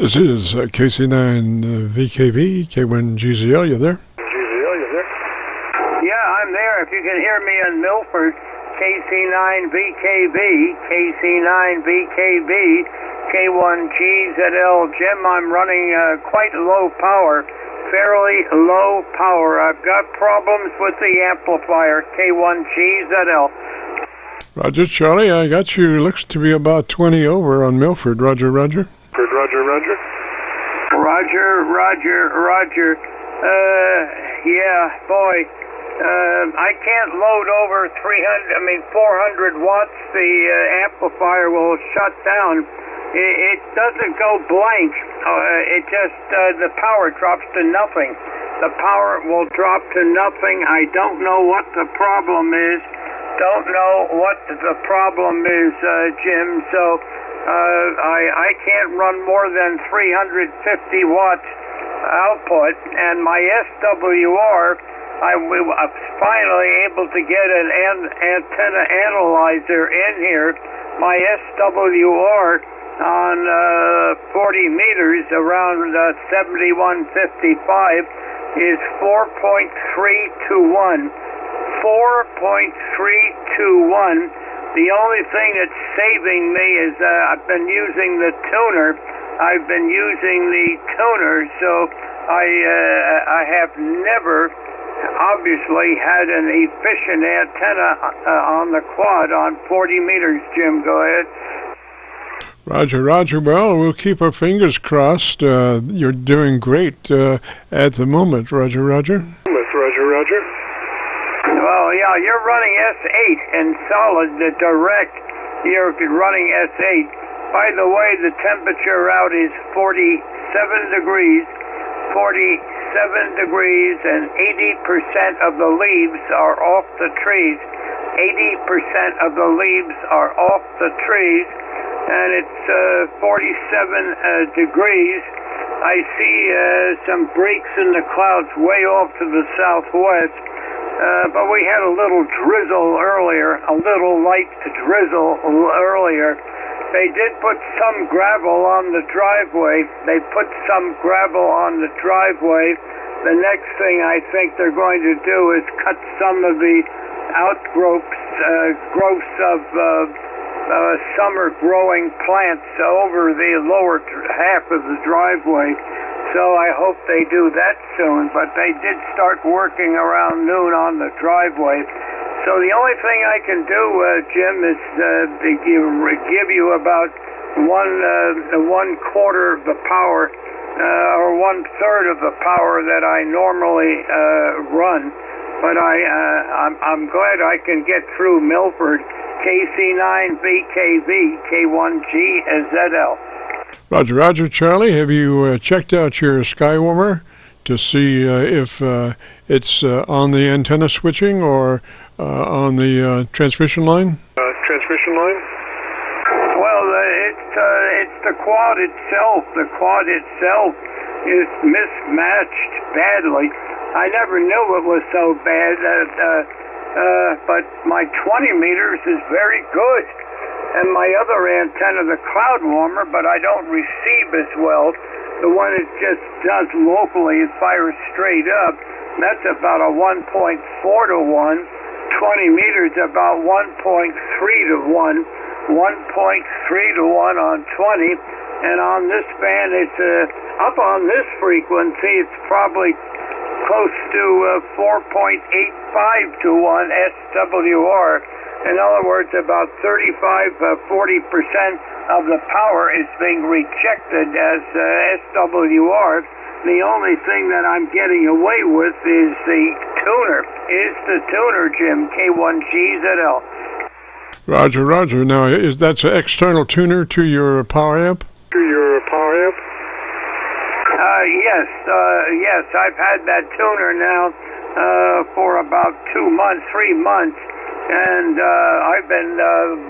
This is KC9VKV, K1GZL. You there? Yeah, I'm there. If you can hear me in Milford, KC9VKV, KC9VKV, K1GZL. Jim, I'm running quite low power, fairly low power. I've got problems with the amplifier, K1GZL. Roger, Charlie. I got you. Looks to be about 20 over on Milford. Roger. Roger. Yeah, boy. I can't load over 400 watts. The amplifier will shut down. It doesn't go blank. It just, the power drops to nothing. The power will drop to nothing. I don't know what the problem is. Jim. So I can't run more than 350 watts output. And my SWR, I was finally able to get an antenna analyzer in here. My SWR on 40 meters around 7155 is 4.321. 4.321. The only thing that's saving me is I've been using the tuner. So I have never obviously had an efficient antenna on the quad on 40 meters, Jim. Go ahead. Roger. Well, we'll keep our fingers crossed. You're doing great at the moment. Roger. Well, yeah, you're running S8 and solid, direct. You're running S8. By the way, the temperature out is 47 degrees, and 80% of the leaves are off the trees. 80% of the leaves are off the trees, and it's 47 degrees. I see some breaks in the clouds way off to the southwest. But we had a little drizzle earlier, a little light drizzle earlier. They did put some gravel on the driveway. The next thing I think they're going to do is cut some of the growths of summer growing plants over the lower half of the driveway. So I hope they do that soon, but they did start working around noon on the driveway. So the only thing I can do, Jim, is give you about one quarter of the power, or 1/3 of the power that I normally run. But I'm glad I can get through Milford, KC9VKV, K1GZL. Roger, Charlie. Have you checked out your Skywarmer to see if it's on the antenna switching or on the transmission line? Well, it's the quad itself. The quad itself is mismatched badly. I never knew it was so bad, but my 20 meters is very good. And my other antenna, the cloud warmer, but I don't receive as well. The one it just does locally, it fires straight up. That's about a 1.4 to 1. 20 meters, about 1.3 to 1. 1.3 to 1 on 20. And on this band, it's up on this frequency, it's probably close to 4.85 to 1 SWR. In other words, about 35-40% of the power is being rejected as SWR. The only thing that I'm getting away with is the tuner. Jim, K1GZL. Roger. Now, is that an external tuner to your power amp? Yes. I've had that tuner now for about 3 months. And I've been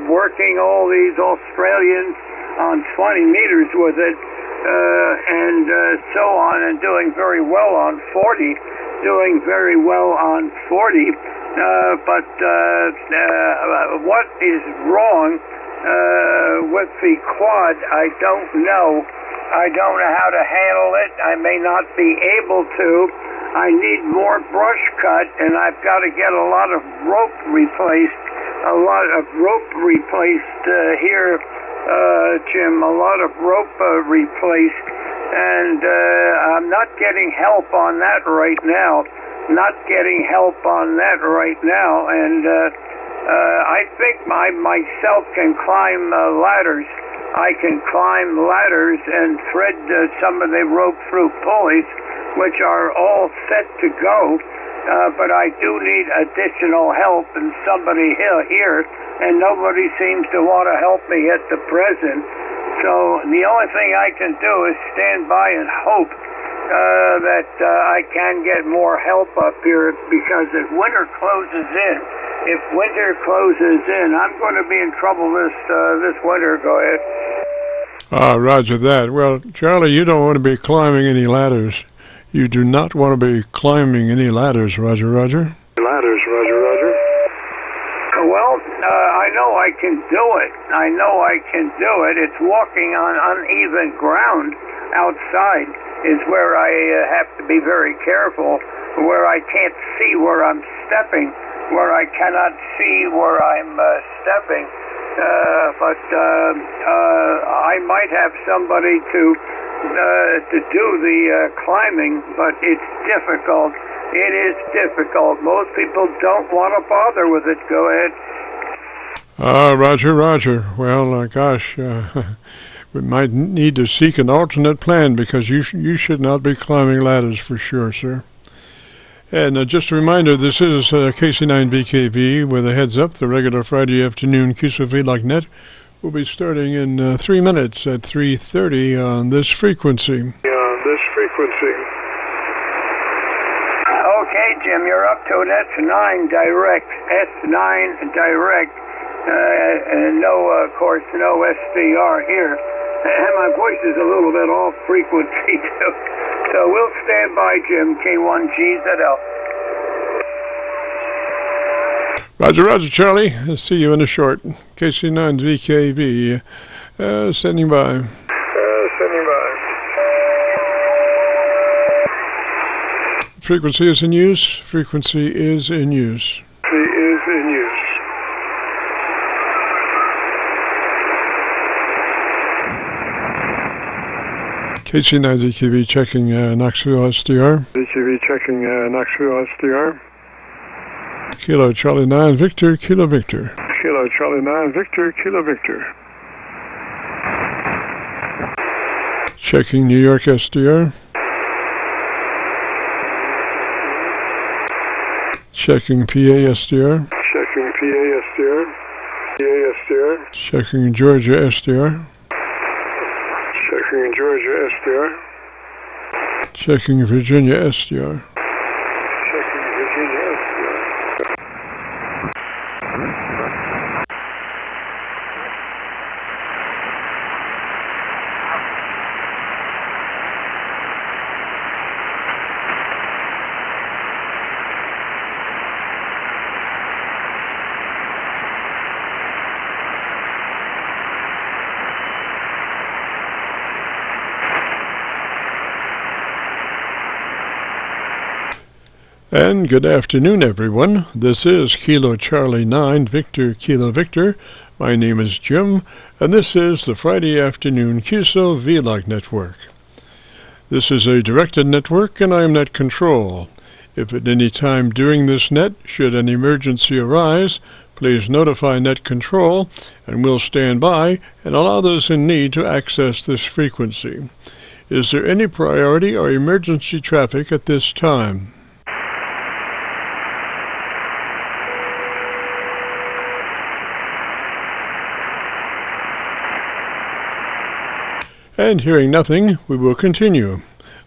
working all these Australians on 20 meters with it, and so on, and doing very well on 40. But what is wrong with the quad, I don't know. I don't know how to handle it. I may not be able to. I need more brush cut, and I've got to get a lot of rope replaced. Here, Jim. A lot of rope replaced, and I'm not getting help on that right now. And I think I myself can climb ladders. I can climb ladders and thread some of the rope through pulleys, which are all set to go. But I do need additional help, and somebody here, and nobody seems to want to help me at the present. So the only thing I can do is stand by and hope that I can get more help up here, because if winter closes in, I'm going to be in trouble this winter. Go ahead. Roger that. Well, Charlie, you don't want to be climbing any ladders. You do not want to be climbing any ladders, Roger. Well, I know I can do it. It's walking on uneven ground outside is where I have to be very careful, where I can't see where I'm stepping, where I cannot see where I'm stepping. But I might have somebody to do the climbing, but it's difficult. It is difficult. Most people don't want to bother with it. Go ahead. Roger. Well, gosh, we might need to seek an alternate plan, because you should not be climbing ladders for sure, sir. And just a reminder, this is KC9VKV with a heads up. The regular Friday afternoon Qso-Vlog net will be starting in 3 minutes at 3:30 on this frequency. Okay, Jim, you're up to an S9 direct. And of course, no SDR here. And my voice is a little bit off frequency, too. So we'll stand by, Jim, K1GZL. Roger, Charlie. I'll see you in a short. KC9VKV, standing by. Frequency is in use. KC9VKV checking Knoxville SDR. Kilo Charlie 9 Victor, Kilo Victor. Checking New York SDR. Checking PA SDR. Checking Georgia SDR. Checking Virginia SDR. And good afternoon, everyone. This is Kilo Charlie 9 Victor, Kilo Victor. My name is Jim, and this is the Friday afternoon Qso-Vlog network. This is a directed network, and I am net control. If at any time during this net, should an emergency arise, please notify net control, and we'll stand by and allow those in need to access this frequency. Is there any priority or emergency traffic at this time? And hearing nothing, we will continue.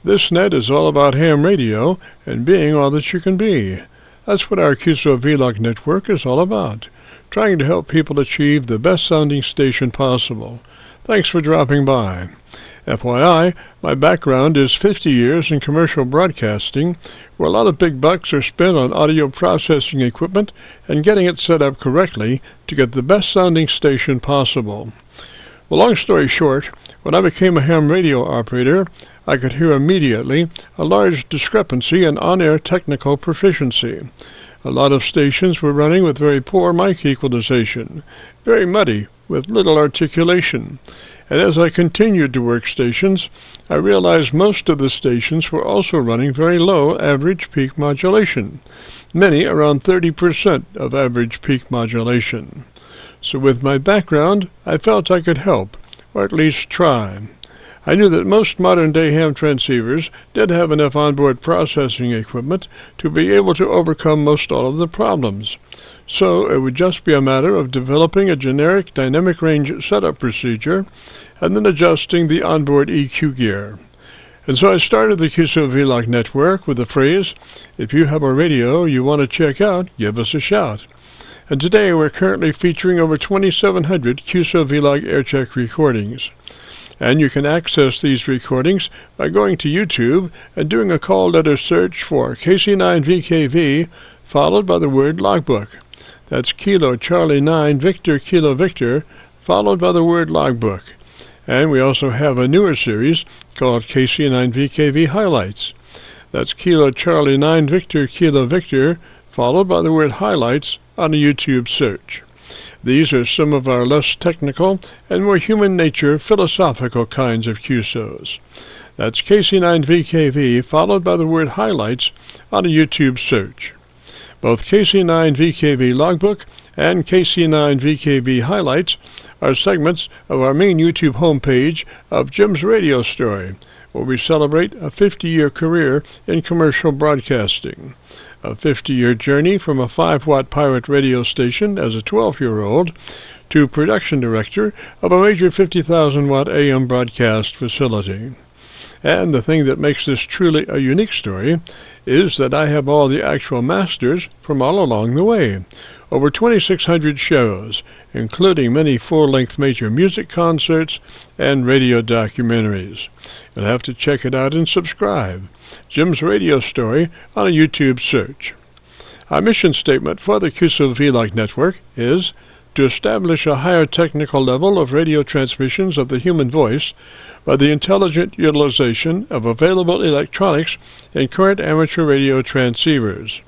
This net is all about ham radio and being all that you can be. That's what our Qso-Vlog network is all about, trying to help people achieve the best sounding station possible. Thanks for dropping by. FYI, my background is 50 years in commercial broadcasting, where a lot of big bucks are spent on audio processing equipment and getting it set up correctly to get the best sounding station possible. Well, long story short, When I became a ham radio operator, I could hear immediately a large discrepancy in on-air technical proficiency. A lot of stations were running with very poor mic equalization, very muddy, with little articulation. And as I continued to work stations, I realized most of the stations were also running very low average peak modulation, many around 30% of average peak modulation. So with my background, I felt I could help, or at least try. I knew that most modern-day ham transceivers did have enough onboard processing equipment to be able to overcome most all of the problems. So it would just be a matter of developing a generic dynamic range setup procedure and then adjusting the onboard EQ gear. And so I started the Qso-Vlog network with the phrase, "If you have a radio you want to check out, give us a shout." And today we're currently featuring over 2,700 Qso-Vlog Aircheck recordings. And you can access these recordings by going to YouTube and doing a call letter search for KC9VKV followed by the word logbook. That's Kilo Charlie 9 Victor Kilo Victor followed by the word logbook. And we also have a newer series called KC9VKV Highlights. That's Kilo Charlie 9 Victor Kilo Victor followed by the word highlights on a YouTube search. These are some of our less technical and more human nature philosophical kinds of QSOs. That's KC9VKV followed by the word highlights on a YouTube search. Both KC9VKV Logbook and KC9VKV Highlights are segments of our main YouTube homepage of Jim's Radio Story, where we celebrate a 50-year career in commercial broadcasting. A 50-year journey from a 5-watt pirate radio station as a 12-year-old to production director of a major 50,000-watt AM broadcast facility. And the thing that makes this truly a unique story is that I have all the actual masters from all along the way. Over 2,600 shows, including many full-length major music concerts and radio documentaries. You'll have to check it out and subscribe. Jim's Radio Story on a YouTube search. Our mission statement for the Qso-Vlog network is to establish a higher technical level of radio transmissions of the human voice by the intelligent utilization of available electronics in current amateur radio transceivers.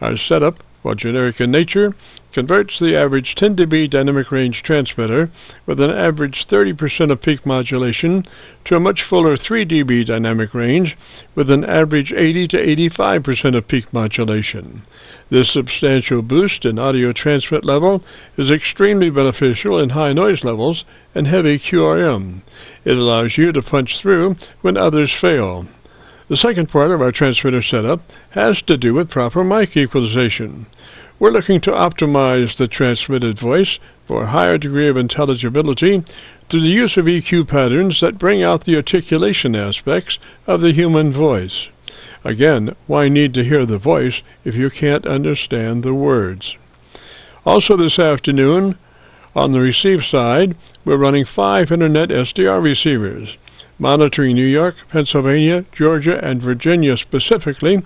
Our setup, while generic in nature, converts the average 10 dB dynamic range transmitter with an average 30% of peak modulation to a much fuller 3 dB dynamic range with an average 80 to 85% of peak modulation. This substantial boost in audio transmit level is extremely beneficial in high noise levels and heavy QRM. It allows you to punch through when others fail. The second part of our transmitter setup has to do with proper mic equalization. We're looking to optimize the transmitted voice for a higher degree of intelligibility through the use of EQ patterns that bring out the articulation aspects of the human voice. Again, why need to hear the voice if you can't understand the words? Also this afternoon, on the receive side, we're running 5 Internet SDR receivers, monitoring New York, Pennsylvania, Georgia, and Virginia specifically,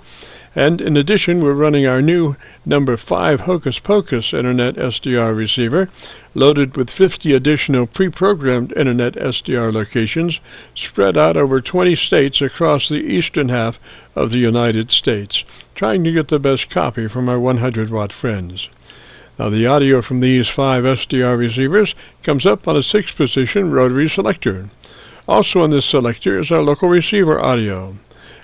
and in addition we're running our new number 5 Hocus Pocus Internet SDR receiver, loaded with 50 additional pre-programmed Internet SDR locations spread out over 20 states across the eastern half of the United States, trying to get the best copy from our 100-watt friends. Now the audio from these 5 SDR receivers comes up on a 6-position rotary selector. Also on this selector is our local receiver audio.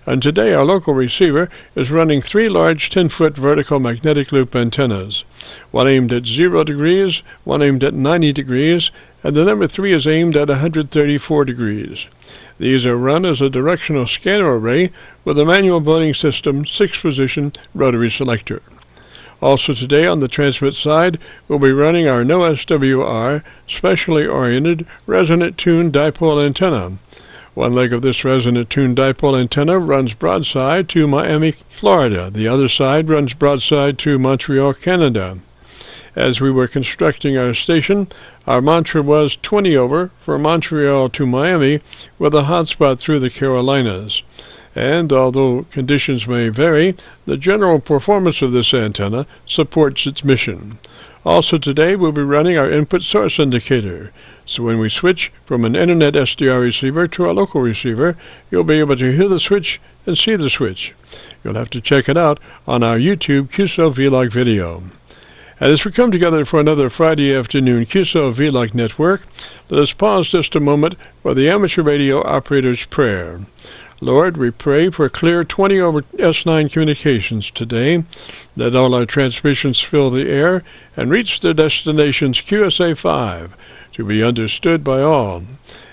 And today our local receiver is running 3 large 10-foot vertical magnetic loop antennas, one aimed at 0 degrees, one aimed at 90 degrees, and the number 3 is aimed at 134 degrees. These are run as a directional scanner array with a manual boding system 6-position rotary selector. Also today on the transmit side, we'll be running our no SWR, specially oriented, resonant tuned dipole antenna. One leg of this resonant tuned dipole antenna runs broadside to Miami, Florida. The other side runs broadside to Montreal, Canada. As we were constructing our station, our mantra was 20 over for Montreal to Miami with a hotspot through the Carolinas. and although conditions may vary, the general performance of this antenna supports its mission. Also today we'll be running our input source indicator, so when we switch from an internet SDR receiver to a local receiver, you'll be able to hear the switch and see the switch. You'll have to check it out on our YouTube Qso-Vlog video. And as we come together for another Friday afternoon Qso-Vlog network, let us pause just a moment for the amateur radio operator's prayer. Lord, we pray for clear 20 over S9 communications today, that all our transmissions fill the air and reach their destinations QSA-5 to be understood by all.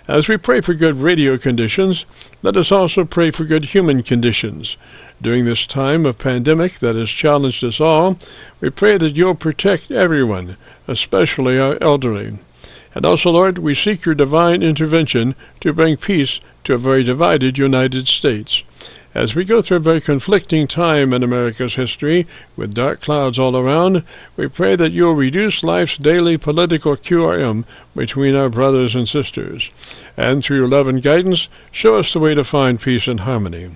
As we pray for good radio conditions, let us also pray for good human conditions. During this time of pandemic that has challenged us all, we pray that you'll protect everyone, especially our elderly. And also, Lord, we seek your divine intervention to bring peace to a very divided United States. As we go through a very conflicting time in America's history, with dark clouds all around, we pray that you'll reduce life's daily political QRM between our brothers and sisters. And through your love and guidance, show us the way to find peace and harmony.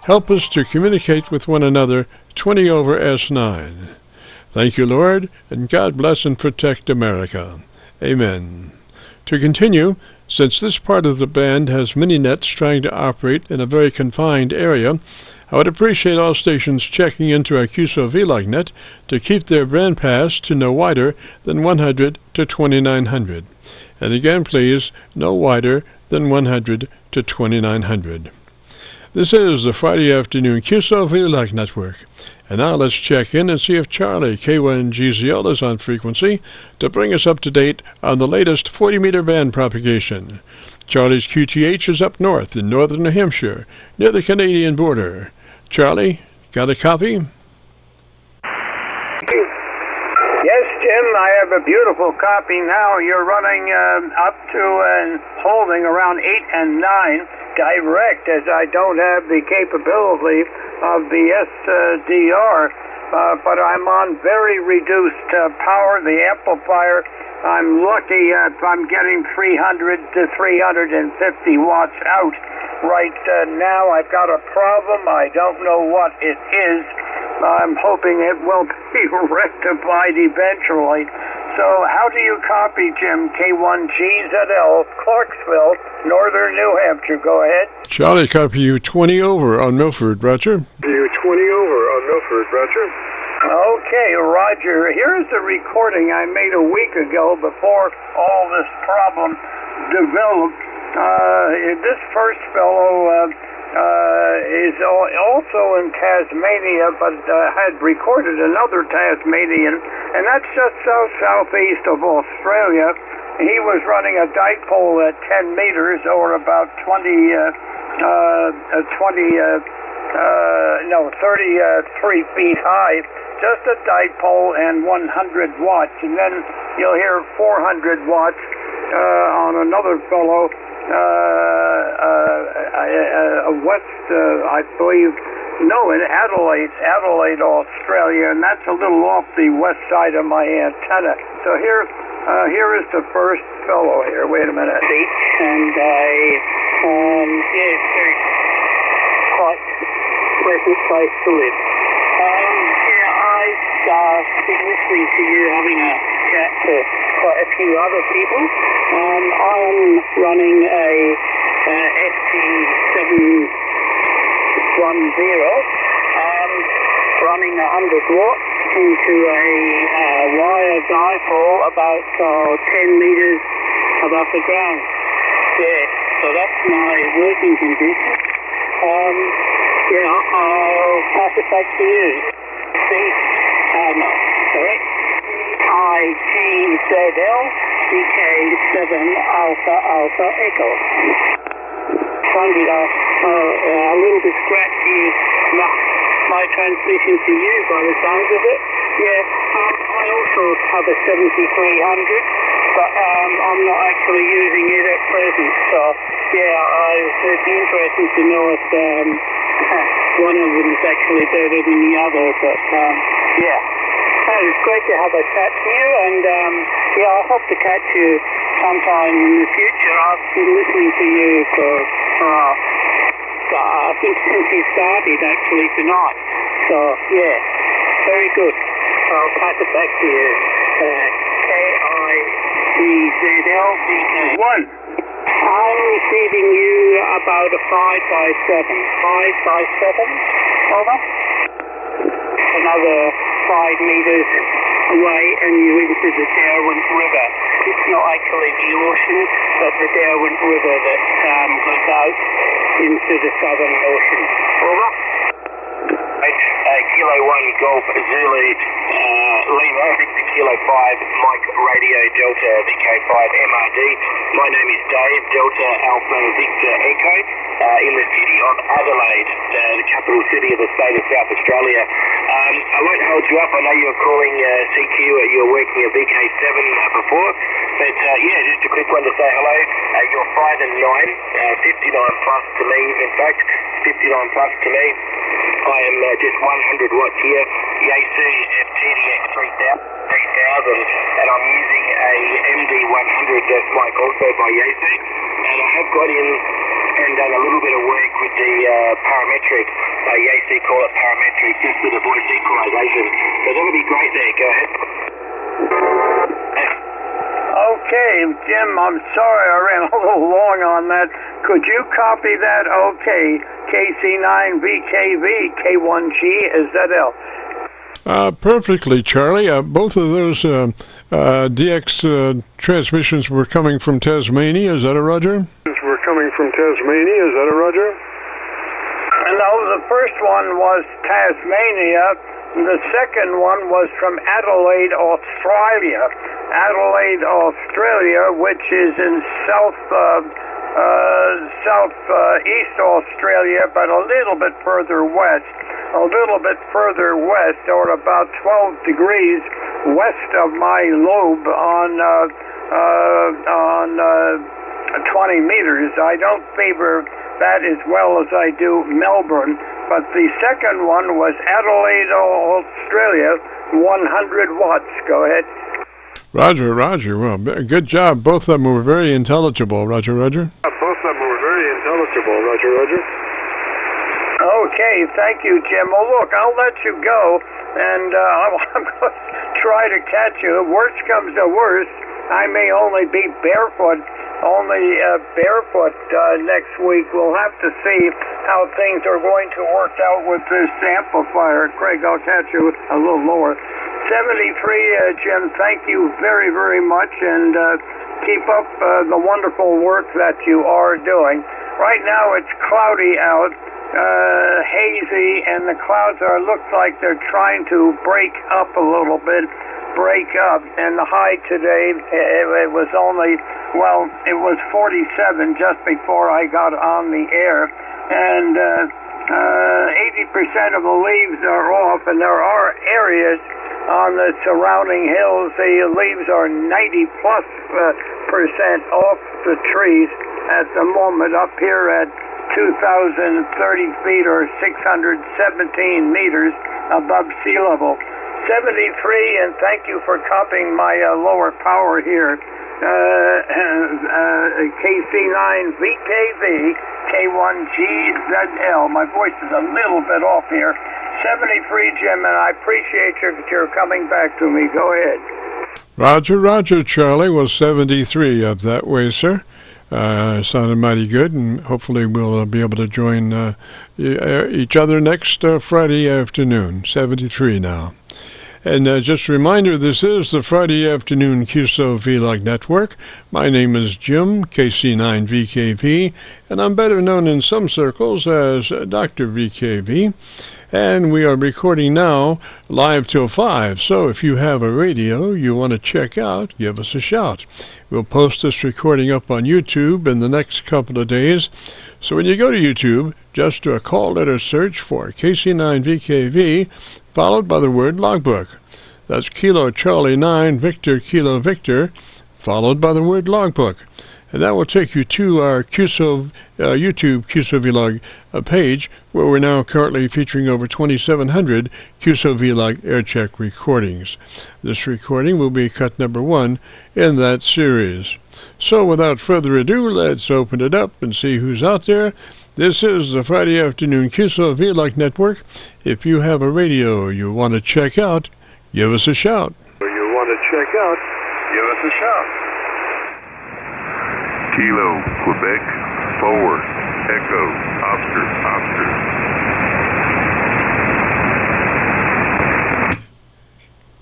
Help us to communicate with one another 20 over S9. Thank you, Lord, and God bless and protect America. Amen. To continue, since this part of the band has many nets trying to operate in a very confined area, I would appreciate all stations checking into our Qso-Vlog net to keep their bandpass to no wider than 100 to 2900. And again, please, no wider than 100 to 2900. This is the Friday afternoon Qso-Vlog network. And now let's check in and see if Charlie K1GZL is on frequency to bring us up to date on the latest 40-meter band propagation. Charlie's QTH is up north in northern New Hampshire, near the Canadian border. Charlie, got a copy? Yes, Jim, I have a beautiful copy now. You're running up to and holding around 8 and 9 direct, as I don't have the capability of the SDR, but I'm on very reduced power. The amplifier, I'm lucky I'm getting 300 to 350 watts out right now. I've got a problem. I don't know what it is. I'm hoping it will be rectified eventually. So how do you copy, Jim? K1GZL, Clarksville, northern New Hampshire. Go ahead. Charlie, copy you 20 over on Milford, Roger. You 20 over on Milford, Roger. Okay, Roger. Here's the recording I made a week ago before all this problem developed. This first fellow is also in Tasmania, but had recorded another Tasmanian, and that's just southeast of Australia. He was running a dipole at 10 meters, or about 33 feet high, just a dipole and 100 watts, and then you'll hear 400 watts on another fellow, west, I believe, no, in Adelaide, Australia, and that's a little off the west side of my antenna. So here is the first fellow here. Wait a minute. And it's very quite pleasant place to live. I've been listening to you having a chat to quite a few other people. I'm running a ST710, running 100 watts into a wire dipole about 10 meters above the ground. Yeah, so that's my working condition. I'll pass it back to you. IGZL CK7 Alpha Alpha Echo. Sounded a little bit scratchy, my transmission to you by the sounds of it. Yeah, I also have a 7300, but I'm not actually using it at present. So yeah, it'd be interesting to know if one of them is actually better than the other. But yeah. It's great to have a chat to you, and I hope to catch you sometime in the future. I've been listening to you for I think since you started actually tonight. So, yeah, very good. I'll pass it back to you. KIVZL. 1. I'm receiving you about a 5x7. 5x7? Over. Another 5 meters away and you're into the Derwent River. It's not actually the ocean, but the Derwent River that goes out into the Southern Ocean. Over. Kilo 1 Golf Zulu Lima, Victor Kilo 5 Mike Radio Delta VK5 MRD. My name is Dave, Delta Alpha Victor Echo, in the city of Adelaide, the capital city of the state of South Australia. I won't hold you up. I know you were calling CQ, you were working at VK7 before, but yeah, just a quick one to say hello. You're 5 and 9, 59 plus to me, in fact, 59 plus to me. I am just 100 watts here, YC FTDX 3000, and I'm using a MD100 mic also by YC, and I have got in and done a little bit of work with the parametric, YC call it parametric, just with the voice equalization, so that'll be great there. Go ahead. Okay, Jim, I'm sorry I ran a little long on that. Could you copy that? Okay, KC9VKV, K1GZL. Perfectly, Charlie. Both of those DX transmissions were coming from Tasmania. Is that a Roger? We're coming from Tasmania. Is that a Roger? No, the first one was Tasmania. The second one was from Adelaide, Australia. Adelaide, Australia, which is in southeast Australia, but a little bit further west. Or about 12 degrees west of my lobe on 20 meters. I don't favor that as well as I do Melbourne, but the second one was Adelaide, Australia, 100 watts. Go ahead. Roger. Well, good job. Both of them were very intelligible. Roger. Both of them were very intelligible. Roger. Okay, thank you, Jim. Well, look, I'll let you go, and I'm going to try to catch you. Worst comes to worst, I may only be barefoot next week. We'll have to see how things are going to work out with this amplifier. Craig, I'll catch you a little lower. 73, Jim, thank you very, very much, and keep up the wonderful work that you are doing. Right now it's cloudy out, hazy, and the clouds looks like they're trying to break up a little bit, and the high today, it was 47 just before I got on the air, and 80% of the leaves are off, and there are areas on the surrounding hills, the leaves are 90+% off the trees at the moment, up here at 2,030 feet or 617 meters above sea level. 73, and thank you for copying my lower power here. KC9VKV, K1GZL. My voice is a little bit off here. 73, Jim, and I appreciate your coming back to me. Go ahead. Roger, Charlie. Well, 73 up that way, sir. Sounded mighty good, and hopefully we'll be able to join each other next Friday afternoon. 73 now. And just a reminder, this is the Friday Afternoon Qso-Vlog Network. My name is Jim, KC9VKV, and I'm better known in some circles as Dr. VKV. And we are recording now live till 5, so if you have a radio you want to check out, give us a shout. We'll post this recording up on YouTube in the next couple of days. So when you go to YouTube, just do a call letter search for KC9VKV, followed by the word logbook. That's Kilo Charlie 9 Victor Kilo Victor, followed by the word logbook. And that will take you to our YouTube Qso-Vlog page, where we're now currently featuring over 2,700 Qso-Vlog Aircheck recordings. This recording will be cut number 1 in that series. So without further ado, let's open it up and see who's out there. This is the Friday Afternoon Qso-Vlog Network. If you have a radio you want to check out, give us a shout. Give us a shout. Kilo, Quebec, 4, Echo, Oscar, Oscar.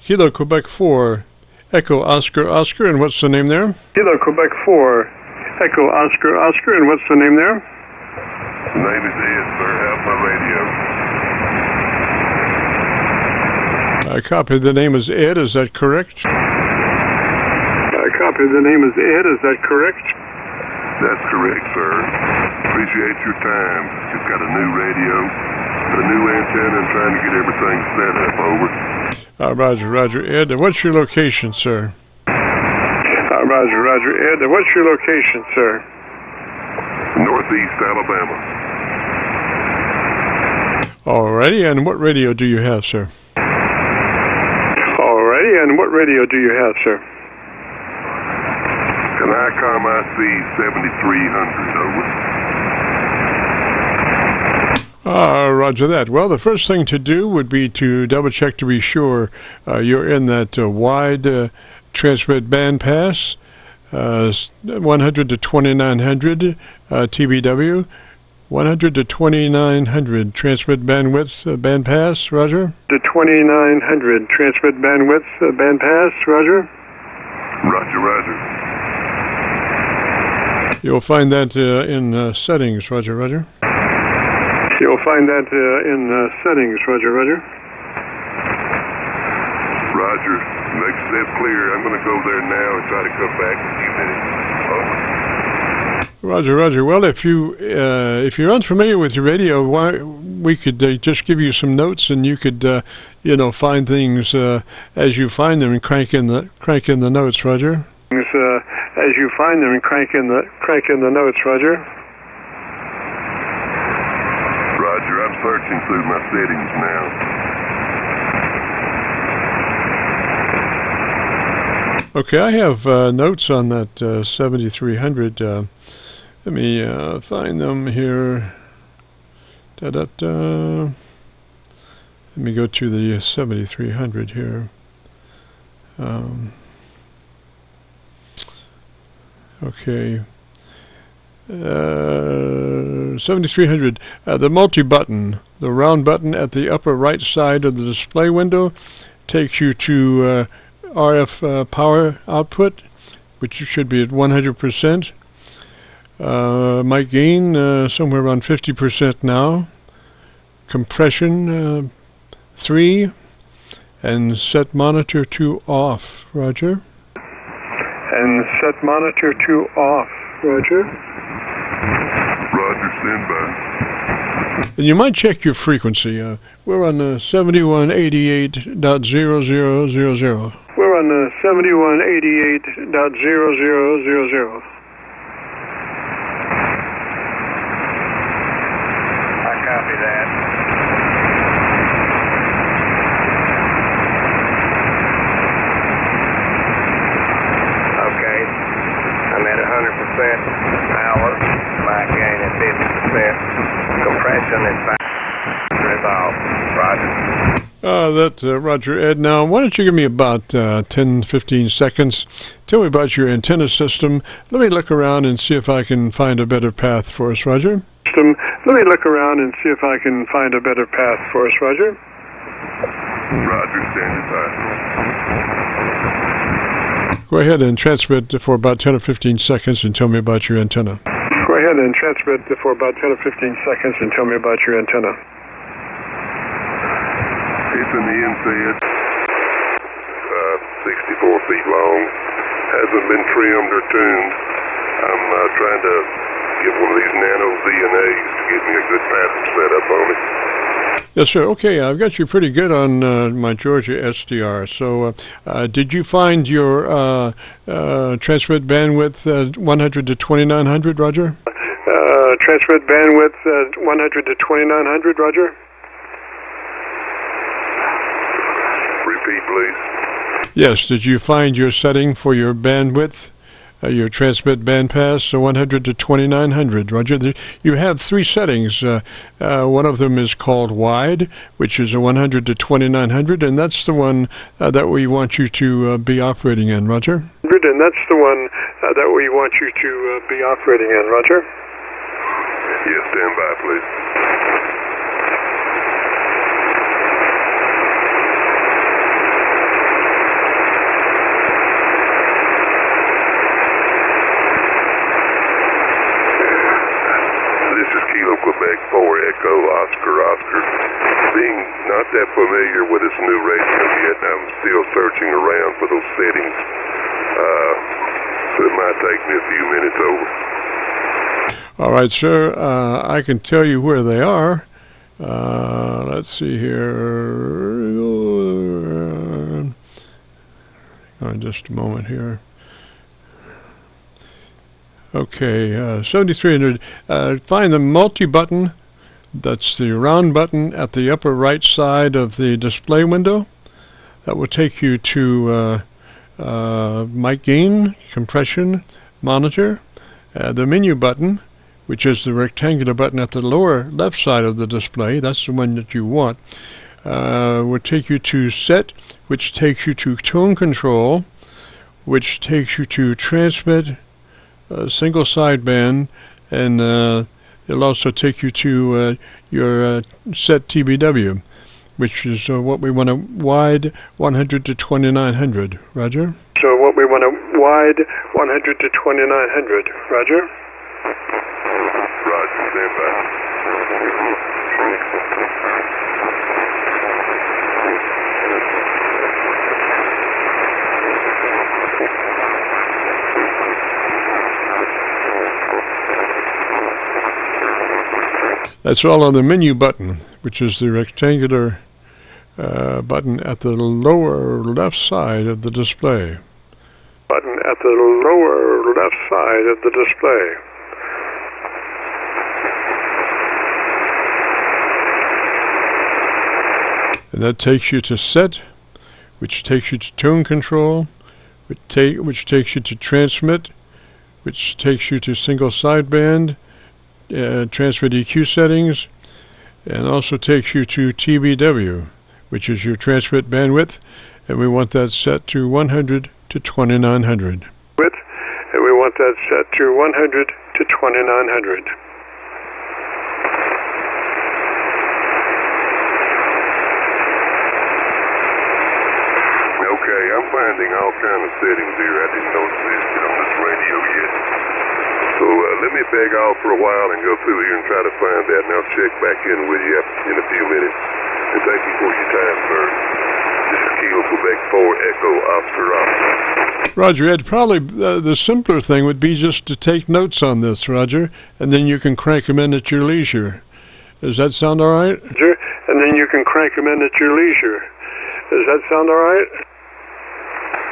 Kilo, Quebec, 4, Echo, Oscar, Oscar, and what's the name there? Kilo, Quebec 4, Echo, Oscar, Oscar, and what's the name there? The name is Ed, sir. Have my radio. I copy. The name is Ed, is that correct? The name is Ed, is that correct? That's correct, sir. Appreciate your time. Just got a new radio, a new antenna, and trying to get everything set up. Over. Roger, Ed. What's your location, sir? Roger, Ed. What's your location, sir? Northeast Alabama. Alrighty, and what radio do you have, sir? Icom IC 7300, over. Roger that. Well, the first thing to do would be to double check to be sure you're in that wide transmit band pass, 100 to 2900 TBW, 100 to 2900 transmit bandwidth band pass, Roger? To 2900 transmit bandwidth band pass, Roger? Roger. You'll find that in settings, Roger. You'll find that in settings, Roger. Roger. Makes that clear. I'm going to go there now and try to come back in a few minutes. Over. Roger. Well, if you're unfamiliar with your radio, we could just give you some notes, and you could find things as you find them and crank in the notes, Roger. As you find them and crank in the notes, Roger. Roger, I'm searching through my settings now. Okay, I have notes on that 7300. Let me find them here. Let me go to the 7300 here. Okay. 7300. The multi-button, the round button at the upper right side of the display window, takes you to RF power output, which should be at 100%. Mic gain somewhere around 50% now. Compression 3, and set monitor to off, Roger. And set monitor to off, Roger. Roger, stand by. And you might check your frequency. We're on 7188.0000. We're on 7188.0000. I copy that. Okay. I'm at 100% power. My gain is 50%. Compression is back. Resolve. Roger. Roger, Ed. Now, why don't you give me about 10-15 seconds? Tell me about your antenna system. Let me look around and see if I can find a better path for us, Roger. Let me look around and see if I can find a better path for us, Roger. Roger, standing by. Go ahead and transmit for about 10 or 15 seconds and tell me about your antenna. Go ahead and transmit for about 10 or 15 seconds and tell me about your antenna. It's an ENC, 64 feet long, hasn't been trimmed or tuned. I'm trying to get one of these nano ZNAs to give me a good pattern set up on it. Yes, sir. Okay, I've got you pretty good on my Georgia SDR. So did you find your transmit bandwidth 100 to 2900, Roger? Transmit bandwidth 100 to 2900, Roger. Repeat, please. Yes, did you find your setting for your bandwidth, your transmit bandpass, so 100 to 2900, Roger? You have three settings. One of them is called wide, which is a 100 to 2900, and that's the one that we want you to be operating in, Roger. And that's the one that we want you to be operating in, Roger. Yes, stand by, please. Quebec 4 Echo Oscar Oscar. Being not that familiar with this new radio yet, I'm still searching around for those settings. So it might take me a few minutes over. All right, sir. I can tell you where they are. Let's see here. Hang on just a moment here. Okay, 7300. Find the multi-button. That's the round button at the upper right side of the display window. That will take you to mic gain, compression, monitor. The menu button, which is the rectangular button at the lower left side of the display, that's the one that you want, will take you to set, which takes you to tone control, which takes you to transmit, single sideband, and it'll also take you to your set TBW, which is what we want, a wide 100 to 2900. Roger? So what we want, a wide 100 to 2900. Roger? Roger, stand by. That's all on the menu button, which is the rectangular button at the lower left side of the display. Button at the lower left side of the display. And that takes you to set, which takes you to tone control, which takes you to transmit, which takes you to single sideband, transmit EQ settings, and also takes you to TBW, which is your transmit bandwidth, and we want that set to 100 to 2900. And we want that set to 100 to 2900. Okay, I'm finding all kind of settings here. I didn't know this on this radio yet. So let me beg off for a while and go through here and try to find that, and I'll check back in with you in a few minutes. And thank you for your time, sir. This is Kilo Quebec 4 Echo Oscar Oscar. Roger, Ed, probably the simpler thing would be just to take notes on this, Roger, and then you can crank them in at your leisure. Does that sound all right? Sure. And then you can crank them in at your leisure. Does that sound all right?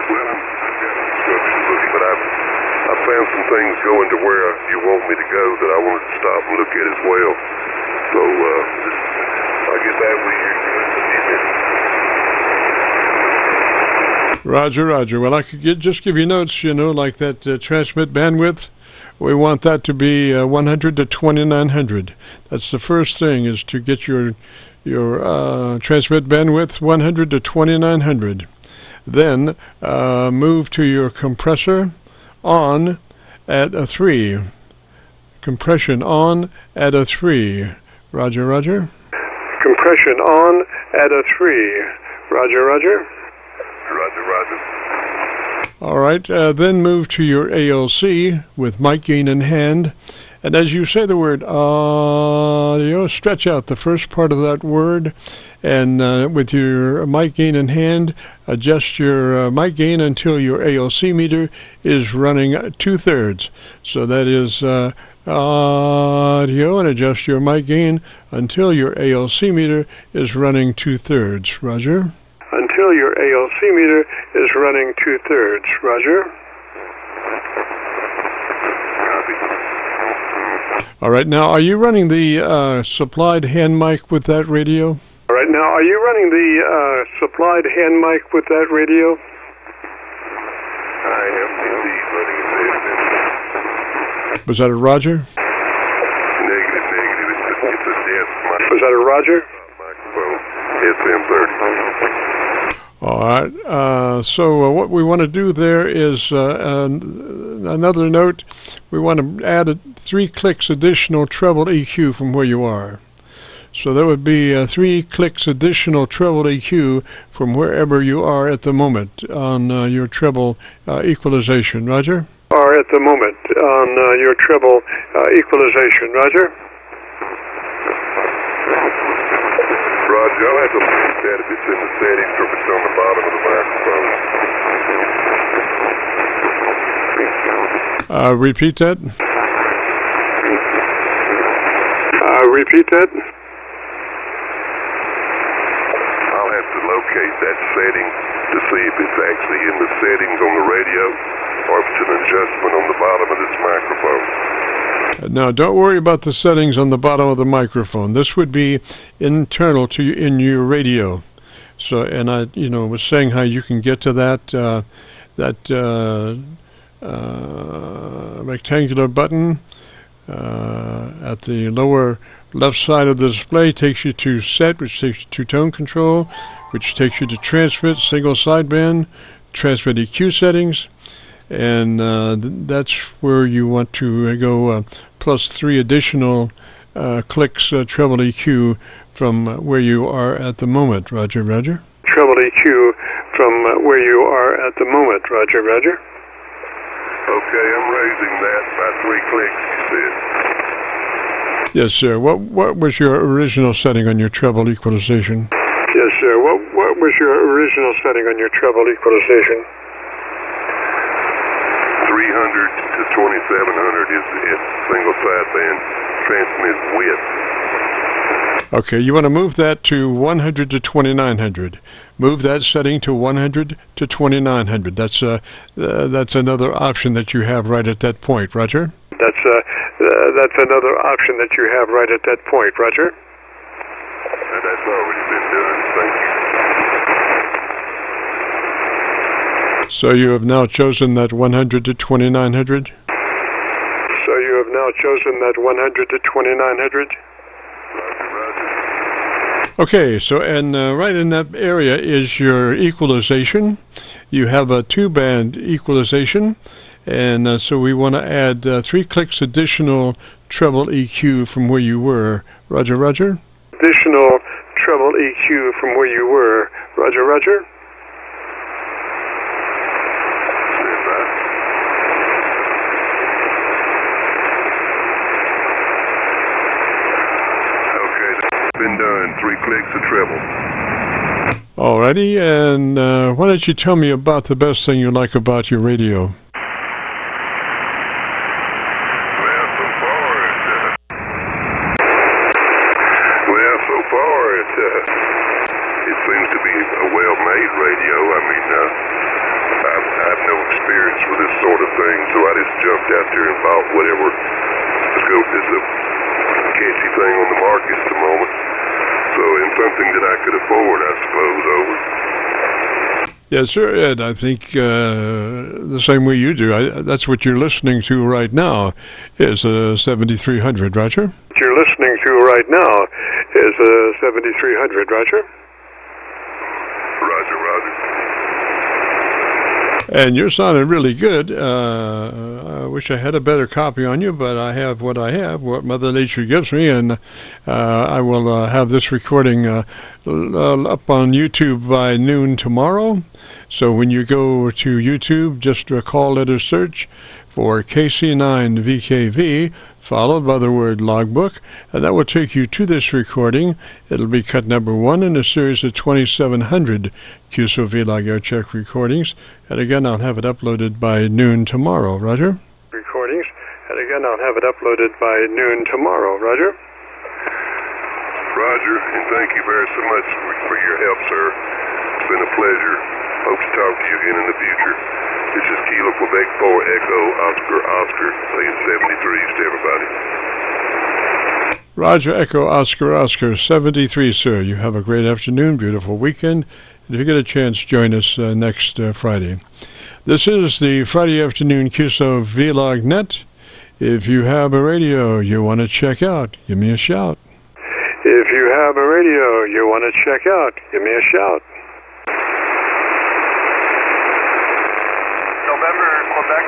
Well, I've got instructions with you, but I've found some things going to where you want me to go that I wanted to stop and look at as well. So I'll get back with you in a few minutes. Roger, Roger. Well, I could just give you notes, like that transmit bandwidth. We want that to be 100 to 2900. That's the first thing, is to get your transmit bandwidth 100 to 2900. Then move to your compressor on at a 3. Compression on at a 3. Roger, Roger. Compression on at a 3. Roger, Roger. Roger, Roger. All right, then move to your ALC with mic gain in hand. And as you say the word audio, stretch out the first part of that word, and with your mic gain in hand, adjust your mic gain until your ALC meter is running 2/3. So that is audio and adjust your mic gain until your ALC meter is running 2/3. Roger. Until your ALC meter is running 2/3. Roger. All right, now are you running the supplied hand mic with that radio? All right, now are you running the supplied hand mic with that radio? I am indeed running it. Was that a Roger? Negative. It's a desk mic. Was that a Roger? Microphone. SM30. All right. So what we want to do there is another note. We want to add 3 clicks additional treble EQ from where you are. So that would be 3 clicks additional treble EQ from wherever you are at the moment on your treble equalization. Roger? Are at the moment on your treble equalization. Roger? Roger, I'll have to look at that if it's in the settings or if it's on the bottom of the microphone. Repeat that. Repeat that. I'll have to locate that setting to see if it's actually in the settings on the radio or if it's an adjustment on the bottom of this microphone. Now, don't worry about the settings on the bottom of the microphone. This would be internal to you in your radio. So, and I, was saying how you can get to that rectangular button at the lower left side of the display. Takes you to set, which takes you to tone control, which takes you to transmit, single sideband, transmit EQ settings. And that's where you want to go plus 3 additional clicks treble EQ from where you are at the moment. Roger, Roger. Treble EQ from where you are at the moment. Roger, Roger. Okay, I'm raising that by 3 clicks, you said. Yes, sir. What was your original setting on your treble equalization? Yes, sir. What was your original setting on your treble equalization? 300 to 2700 is single sideband transmit width. Okay, you want to move that to 100 to 2900. Move that setting to 100 to 2900. That's another option that you have right at that point. Roger. That's another option that you have right at that point. Roger. And that's already been done. Thank you. So you have now chosen that 100 to 2900? So you have now chosen that 100 to 2900? Okay, so and right in that area is your equalization. You have a 2-band equalization, and so we want to add 3 clicks additional treble EQ from where you were. Roger, Roger. Additional treble EQ from where you were. Roger, Roger. Been done. 3 clicks of treble. Alrighty, and why don't you tell me about the best thing you like about your radio? Well, so far it seems to be a well-made radio. I mean, I have no experience with this sort of thing, so I just jumped out there and bought whatever scope is a catchy thing on the market at the moment. So, in something that I could afford, I suppose, over. Yes, sir, Ed. I think the same way you do. That's what you're listening to right now is a 7300, Roger? What you're listening to right now is a 7300, Roger? Roger, Roger. And you're sounding really good. I wish I had a better copy on you, but I have, what Mother Nature gives me, and I will have this recording up on YouTube by noon tomorrow. So when you go to YouTube, just call letter search for KC9VKV, followed by the word logbook, and that will take you to this recording. It'll be cut number 1 in a series of 2700 Qso-Vlog Aircheck recordings, and again, I'll have it uploaded by noon tomorrow. Roger? Recordings, and That again, I'll have it uploaded by noon tomorrow. Roger? Roger, and thank you very so much for your help, sir. It's been a pleasure. Hope to talk to you again in the future. This is Kilo Quebec 4 Echo Oscar Oscar, saying 73s to everybody. Roger, Echo, Oscar, Oscar, 73, sir. You have a great afternoon, beautiful weekend. If you get a chance, join us next Friday. This is the Friday afternoon Qso-Vlog net. If you have a radio you want to check out, give me a shout. If you have a radio you want to check out, give me a shout. November, Quebec,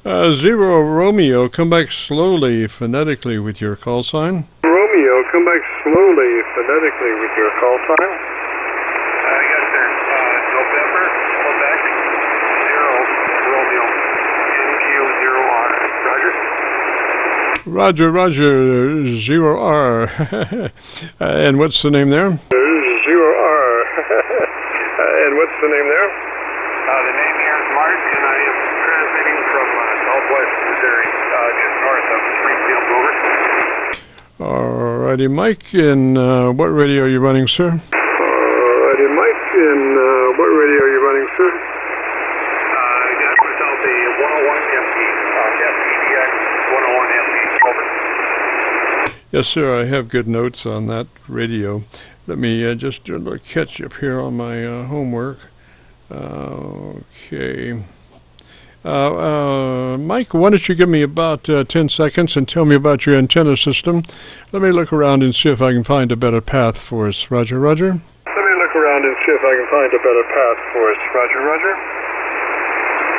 0 Romeo. 0 Romeo, come back slowly, phonetically with your call sign. Romeo, come back slowly, phonetically with your call sign. Yes, sir. November, Quebec, 0 Romeo. NQ0R. Roger? Roger, Roger, 0R. And what's the name there? 0R. And what's the name there? The name here is Mark, and I am transmitting from southwest Missouri, just north of Springfield, over. Alrighty, Mike, and what radio are you running, sir? Alrighty, Mike, and what radio are you running, sir? I got myself a 101 MP, FPDX 101 MP, over. Yes, sir, I have good notes on that radio. Let me just do a little catch up here on my homework. Okay. Mike, why don't you give me about 10 seconds and tell me about your antenna system. Let me look around and see if I can find a better path for us. Roger, Roger. Let me look around and see if I can find a better path for us. Roger, Roger.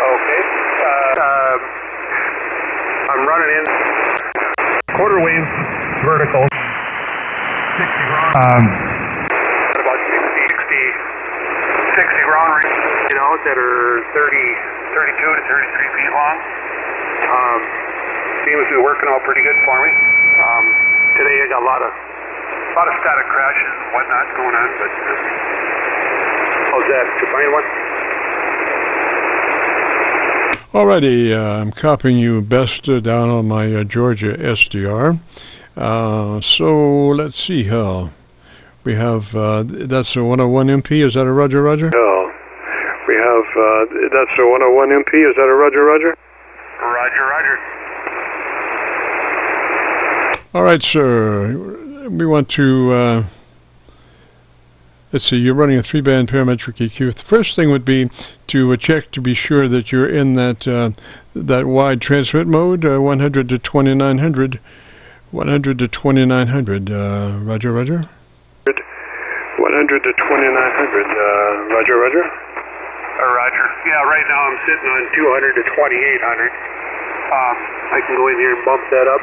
Okay. I'm running in quarter wave vertical. 60 ground. About 60 ground rates, that are 32 to 33 feet long. Seems to be working out pretty good for me. Today I got a lot of static crashes and whatnot going on, but how's that? Did you find one? Alrighty, I'm copying you best down on my Georgia SDR. So let's see how we have, that's a 101 MP, is that a Roger, Roger? Oh, we have, that's a 101 MP, is that a Roger, Roger? Roger, Roger. Alright, sir, we want to, let's see, you're running a 3-band parametric EQ. The first thing would be to check to be sure that you're in that that wide transmit mode, 100 to 2900. 100 to 2900, Roger, Roger. 100 to 2900, Roger, Roger. Roger. Yeah, right now I'm sitting on 200 to 2800. I can go in here and bump that up.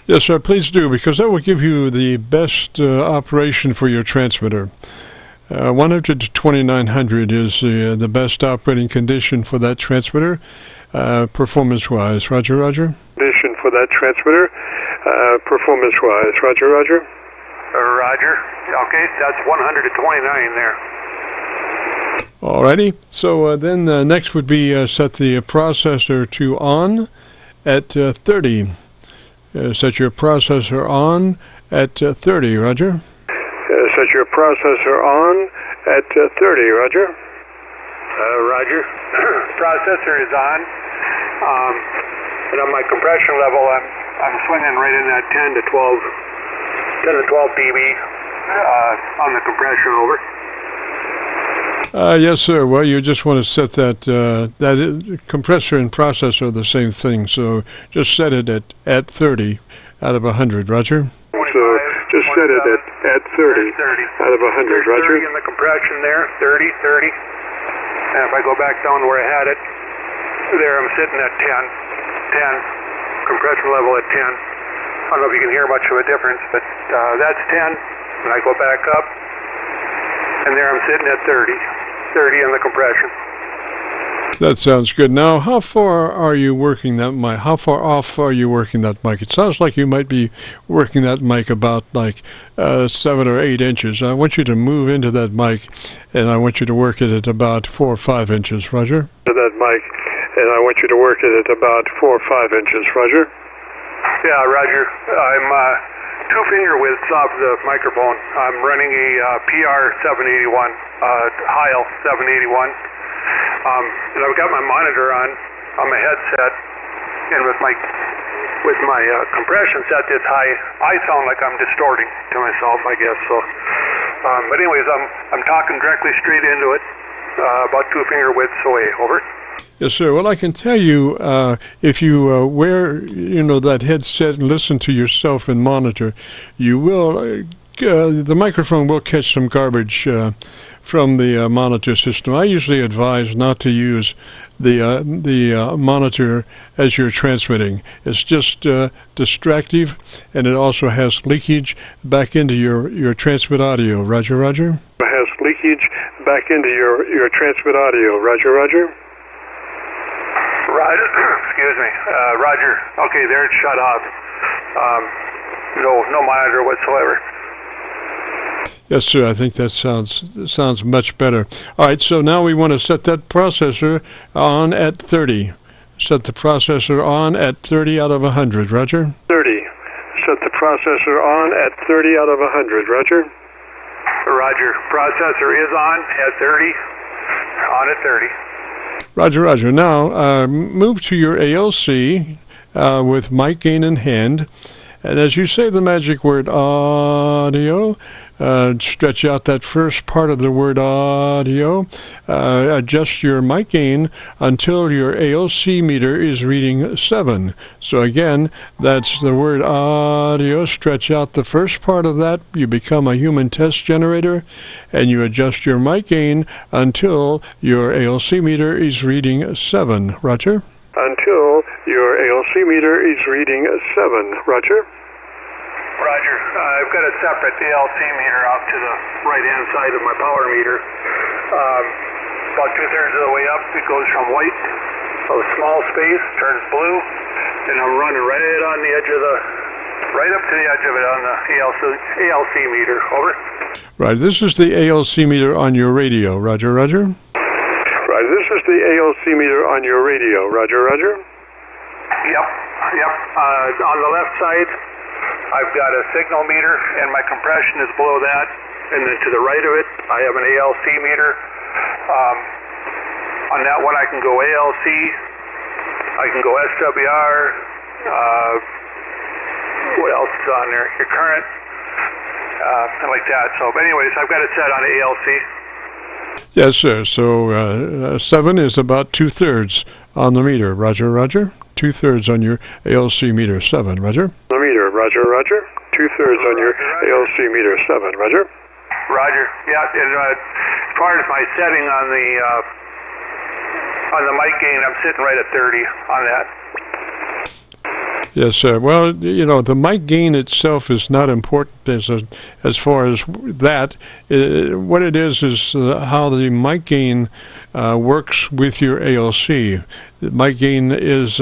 Yes, sir, please do, because that will give you the best operation for your transmitter. 100 to 2900 is the best operating condition for that transmitter, performance-wise. Roger, Roger. Condition for that transmitter, performance-wise. Roger, Roger. Roger. Okay, that's 100 to 29 there. Alrighty. So then next would be set the processor to on at 30. Set your processor on at 30, Roger. Set your processor on at 30, Roger. Roger. Processor is on. And on my compression level, I'm swinging right in that 10 to 12 dB on the compression, over. Yes, sir. Well, you just want to set that compressor and processor are the same thing, so just set it at 30 out of 100, Roger. So just set it at 30 out of 100, Roger. 30 in the compression there, 30. And if I go back down to where I had it, there I'm sitting at 10, compression level at 10. I don't know if you can hear much of a difference, but that's 10, and I go back up, and there I'm sitting at 30 in the compression. That sounds good. Now, how far are you working that mic? How far off are you working that mic? It sounds like you might be working that mic about like 7 or 8 inches. I want you to move into that mic, and I want you to work it at about 4 or 5 inches. Roger? To that mic, and I want you to work it at about 4 or 5 inches. Roger? Yeah, Roger. I'm 2-finger widths off the microphone. I'm running a PR781, Heil 781. And I've got my monitor on my headset, and with my compression set this high, I sound like I'm distorting to myself, I guess. So, but anyways, I'm talking directly straight into it, about 2-finger widths away. Over. Yes, sir. Well, I can tell you, if you wear, that headset and listen to yourself and monitor, you will, the microphone will catch some garbage from the monitor system. I usually advise not to use the monitor as you're transmitting. It's just distractive, and it also has leakage back into your transmit audio. Roger, Roger? It has leakage back into your transmit audio. Roger, Roger? Roger, excuse me. Roger. Okay, there it's shut off. No monitor whatsoever. Yes, sir. I think that sounds much better. All right, so now we want to set that processor on at 30. Set the processor on at 30 out of 100. Roger? 30. Set the processor on at 30 out of 100. Roger? Roger. Processor is on at 30. On at 30. Roger, Roger. Now, move to your ALC with mic gain in hand. And as you say the magic word audio, stretch out that first part of the word audio, adjust your mic gain until your ALC meter is reading 7. So again, that's the word audio. Stretch out the first part of that. You become a human test generator, and you adjust your mic gain until your ALC meter is reading 7. Roger? Until your ALC meter is reading 7. Roger? Roger. I've got a separate ALC meter out to the right-hand side of my power meter. About 2/3 of the way up, it goes from white, a small space, turns blue, and I'm running right on the edge of right up to the edge of it on the ALC meter. Over. Right. This is the ALC meter on your radio. Roger, Roger? Right. This is the ALC meter on your radio. Roger, Roger? Yep. On the left side, I've got a signal meter, and my compression is below that. And then to the right of it, I have an ALC meter. On that one, I can go ALC, I can go SWR, what else is on there? Your current, and like that. So, but anyways, I've got it set on ALC. Yes, sir. So 7 is about 2/3 on the meter. Roger, Roger? 2/3 on your ALC meter. 7. Roger? The meter. Roger, Roger? 2/3 on your ALC meter. 7. Roger? Roger. Yeah, and as far as my setting on the mic gain, I'm sitting right at 30 on that. Yes, sir. Well, the mic gain itself is not important as far as that. What it is how the mic gain works with your ALC. The mic gain is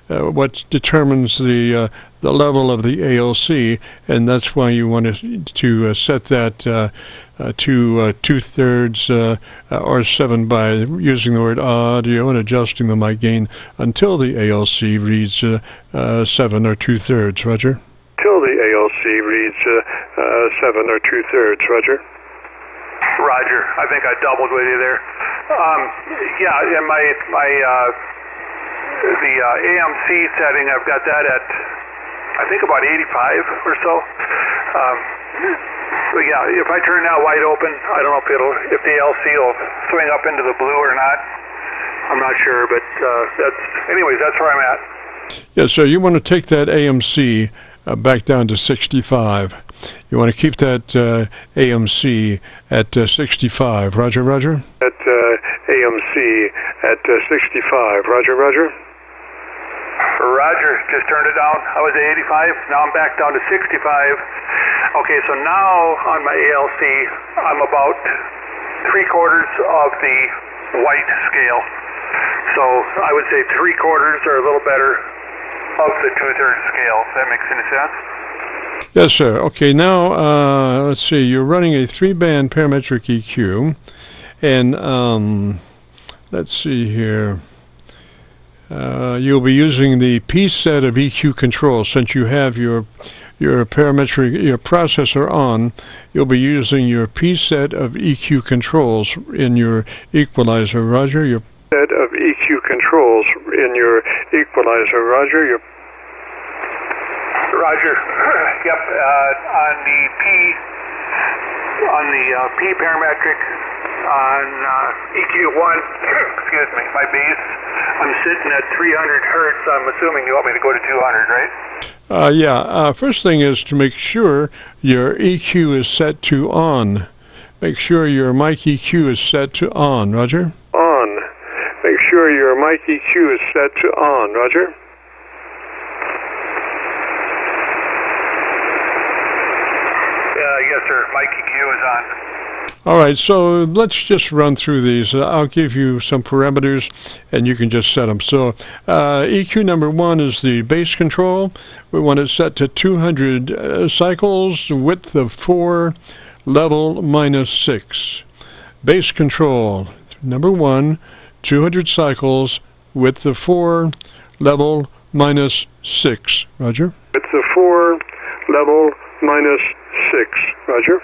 what determines the level of the ALC, and that's why you want to set that to 2/3 or 7 by using the word audio and adjusting the mic gain until the ALC reads 7 or 2/3. Roger? Till the ALC reads 7 or 2/3. Roger? Roger. I think I doubled with you there. Yeah, in the AMC setting, I've got that at, I think, about 85 or so. But yeah, if I turn that wide open, I don't know if the ALC will swing up into the blue or not. I'm not sure, but anyways, that's where I'm at. Yes, so you want to take that AMC back down to 65. You want to keep that AMC at 65. Roger, Roger? At AMC at 65. Roger, Roger? Roger, just turned it down. I was at 85. Now I'm back down to 65. Okay, so now on my ALC, I'm about 3/4 of the white scale. So I would say 3/4 or a little better of the 2/3 scale. If that makes any sense? Yes, sir. Okay, now let's see. You're running a 3-band parametric EQ, and let's see here. you'll be using the P set of EQ control. Since you have your processor on, you'll be using your P set of EQ controls in your equalizer. Roger, your set of EQ controls in your equalizer. Roger, your Roger. Yep. On the P parametric on EQ1. Excuse me, my base. I'm sitting at 300 hertz. I'm assuming you want me to go to 200, right? Yeah. First thing is to make sure your EQ is set to on. Make sure your mic EQ is set to on. Roger. On. Make sure your mic EQ is set to on. Roger. Yes, sir. Mic EQ is on. All right, so let's just run through these. I'll give you some parameters, and you can just set them. So EQ number 1 is the bass control. We want it set to 200 cycles, width of 4, level -6. Bass control, number 1, 200 cycles, width of 4, level -6. Roger? Width of 4, level -6. Roger.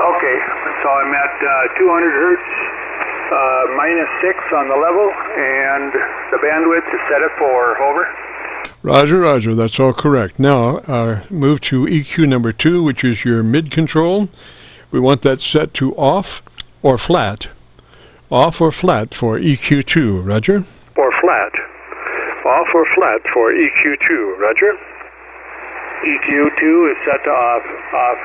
Okay, so I'm at 200 hertz, -6 on the level, and the bandwidth is set at 4. Over. Roger, roger. That's all correct. Now, move to EQ number 2, which is your mid control. We want that set to off or flat. Off or flat for EQ2. Roger. Or flat. Off or flat for EQ2. Roger. EQ2 is set to off. Off.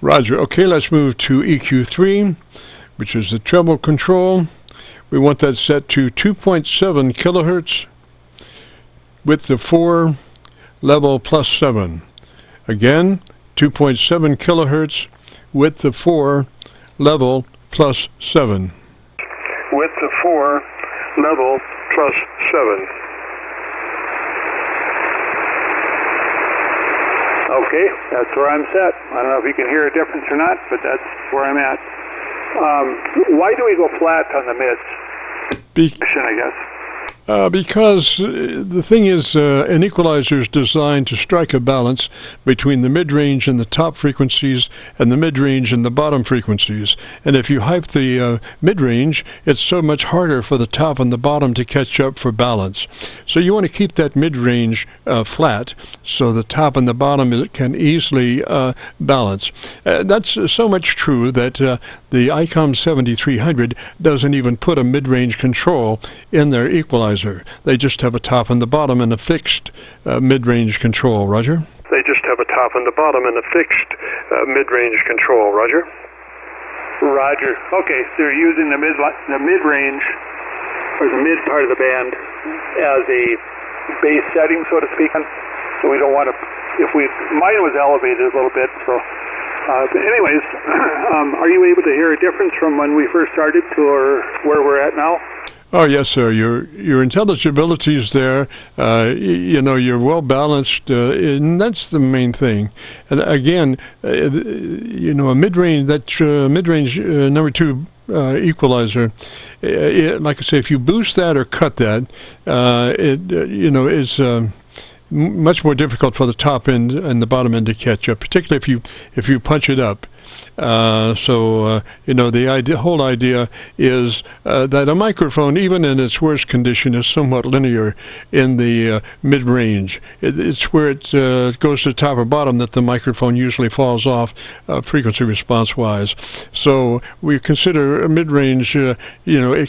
Roger. Okay, let's move to EQ3, which is the treble control. We want that set to 2.7 kilohertz. Width of 4, level +7. Again, 2.7 kilohertz, width of 4, level +7. Width of 4, level +7. Okay, that's where I'm set. I don't know if you can hear a difference or not, but that's where I'm at. Why do we go flat on the mids? I guess. Because the thing is, an equalizer is designed to strike a balance between the mid-range and the top frequencies and the mid-range and the bottom frequencies. And if you hype the mid-range, it's so much harder for the top and the bottom to catch up for balance. So you want to keep that mid-range flat so the top and the bottom can easily balance. That's so much true that the ICOM 7300 doesn't even put a mid-range control in their equalizer. They just have a top and the bottom and a fixed mid-range control. Roger? They just have a top and the bottom and a fixed mid-range control. Roger? Roger. Okay, so you're using the mid-range, or the mid part of the band, as a base setting, so to speak. So we don't want to, mine was elevated a little bit, so anyways, are you able to hear a difference from when we first started to where we're at now? Oh, yes, sir. Your intelligibility is there. You're well balanced, and that's the main thing. And again, a mid-range, mid-range number 2 equalizer, like I say, if you boost that or cut that, is much more difficult for the top end and the bottom end to catch up, particularly if you punch it up. The whole idea is that a microphone, even in its worst condition, is somewhat linear in the mid-range. It's where it goes to top or bottom that the microphone usually falls off frequency response-wise. So we consider a mid-range, it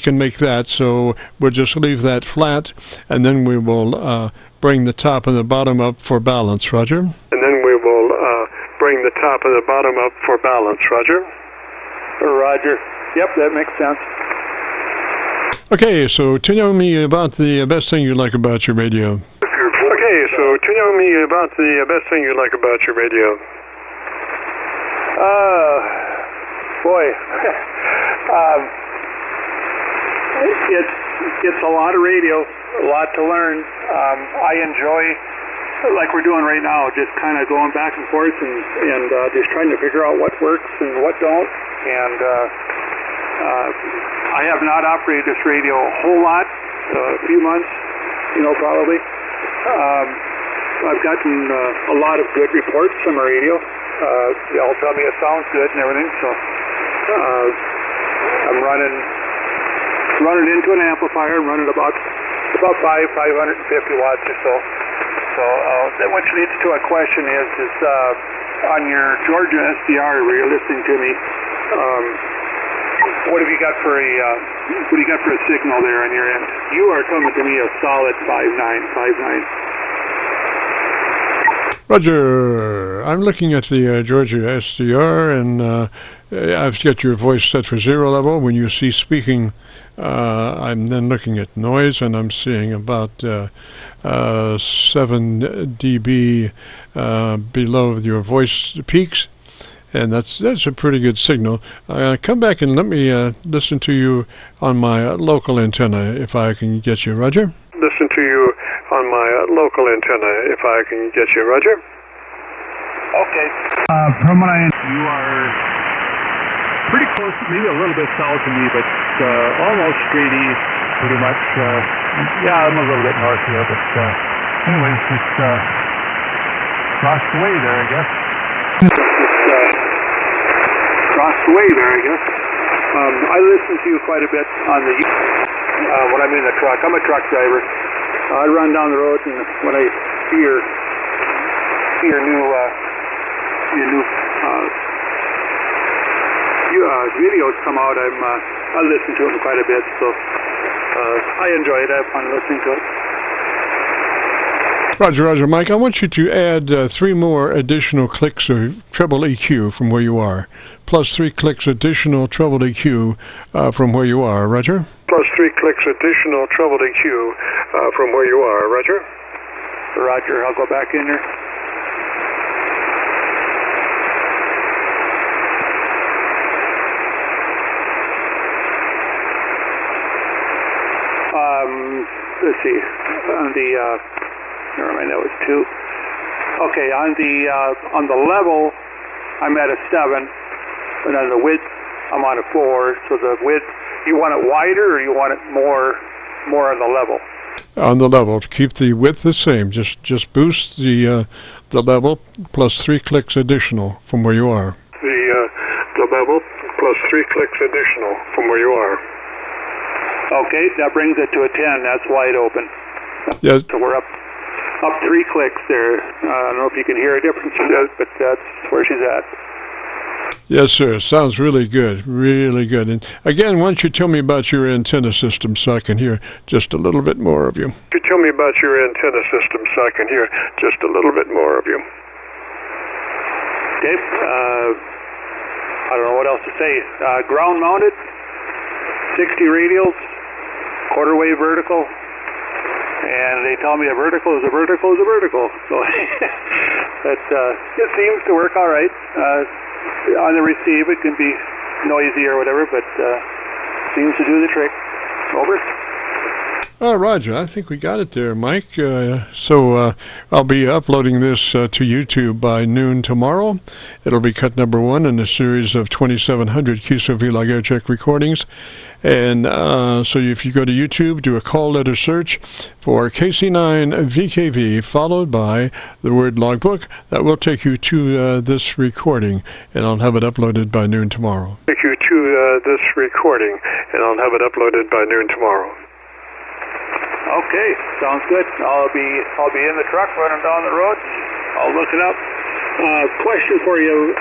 can make that, so we'll just leave that flat, and then we will bring the top and the bottom up for balance. Roger? And then we will bring the top and the bottom up for balance. Roger? Roger. Yep, that makes sense. Okay, so tell me about the best thing you like about your radio. Okay, so tell me about the best thing you like about your radio. It's a lot of radio, a lot to learn. I enjoy, like we're doing right now, just kind of going back and forth and just trying to figure out what works and what don't. And I have not operated this radio a whole lot, a few months, probably. I've gotten a lot of good reports from the radio. They all tell me it sounds good and everything. So I'm running into an amplifier. I'm running about 550 watts or so. So then what leads to a question is on your Georgia SDR where you're listening to me, what have you got for a signal there on your end? You are coming to me a solid 5.9. Roger, I'm looking at the Georgia SDR, and I've got your voice set for 0 level. When you see speaking, I'm then looking at noise, and I'm seeing about 7 dB below your voice peaks, and that's a pretty good signal. Come back and let me listen to you on my local antenna, if I can get you, Roger. Listen to you on my local antenna, if I can get you, Roger. Okay. From what you are pretty close, maybe a little bit south of me, but almost straight east, pretty much. Yeah, I'm a little bit north here, but anyways, just across the way there, I guess. Across the way there, I guess. I listen to you quite a bit on the when I'm in the truck. I'm a truck driver. I run down the road, and when I see your new videos come out, I listen to them quite a bit. So I enjoy it. I have fun listening to it. Roger, Mike. I want you to add 3 more additional clicks of treble EQ from where you are, plus 3 clicks additional treble EQ from where you are. Roger. Plus 3 clicks additional treble EQ from where you are. Roger. Roger. I'll go back in there. Let's see. On the never mind, that was 2. Okay, on the level, I'm at a 7, and on the width, I'm on a 4. So the width, you want it wider, or you want it more on the level? On the level, to keep the width the same. Just boost the level plus 3 clicks additional from where you are. The level plus 3 clicks additional from where you are. Okay, that brings it to a 10. That's wide open. Yes. So we're up 3 clicks there. I don't know if you can hear a difference, but that's where she's at. Yes, sir. Sounds really good. Really good. And again, why don't you tell me about your antenna system so I can hear just a little bit more of you? Could you tell me about your antenna system so I can hear just a little bit more of you? Okay. I don't know what else to say. Ground mounted, 60 radials, quarter wave vertical, and they tell me a vertical is a vertical is a vertical. So it seems to work all right. On the receive, it can be noisy or whatever, but seems to do the trick. Over. Roger, I think we got it there, Mike. So I'll be uploading this to YouTube by noon tomorrow. It'll be cut number 1 in a series of 2,700 Qso-Vlog Aircheck recordings. And so if you go to YouTube, do a call letter search for KC9VKV, followed by the word logbook. That will take you to this recording, and I'll have it uploaded by noon tomorrow. Take you to this recording, and I'll have it uploaded by noon tomorrow. Okay, sounds good. I'll be in the truck running down the road. I'll look it up. Question for you: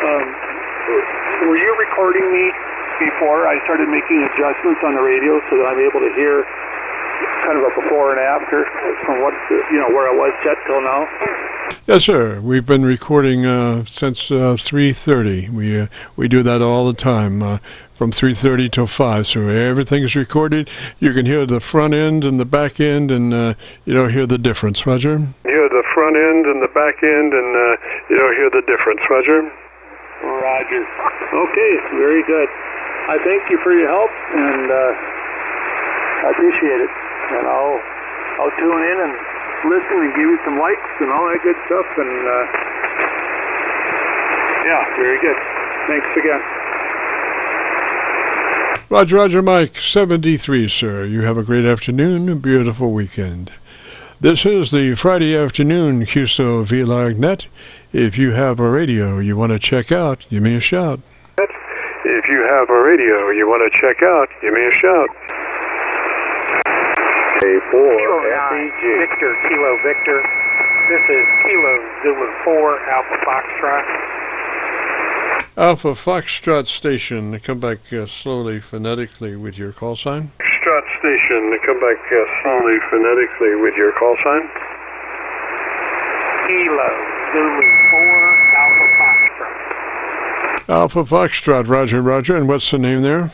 were you recording me before I started making adjustments on the radio so that I'm able to hear kind of a before and after from what where I was set till now? Yes, sir. We've been recording since 3:30. We do that all the time. From 3:30 till 5, so everything's recorded. You can hear the front end and the back end, and you don't hear the difference, Roger. Hear the front end and the back end, and you don't hear the difference, Roger. Roger. Okay, very good. I thank you for your help, and I appreciate it. And I'll tune in and listen and give you some likes and all that good stuff. And yeah, very good. Thanks again. Roger, Roger, Mike, 73, sir. You have a great afternoon, a beautiful weekend. This is the Friday afternoon Qso-Vlog net. If you have a radio you want to check out, give me a shout. If you have a radio you want to check out, give me a shout. A4 FEG. Victor, Kilo Victor. This is Kilo Zulu 4, Alpha Foxtrot. Alpha Foxtrot Station, come back slowly phonetically with your call sign. Foxtrot Station, come back slowly phonetically with your call sign. Kilo Zulu 4, Alpha Foxtrot. Alpha Foxtrot, Roger, Roger, and what's the name there?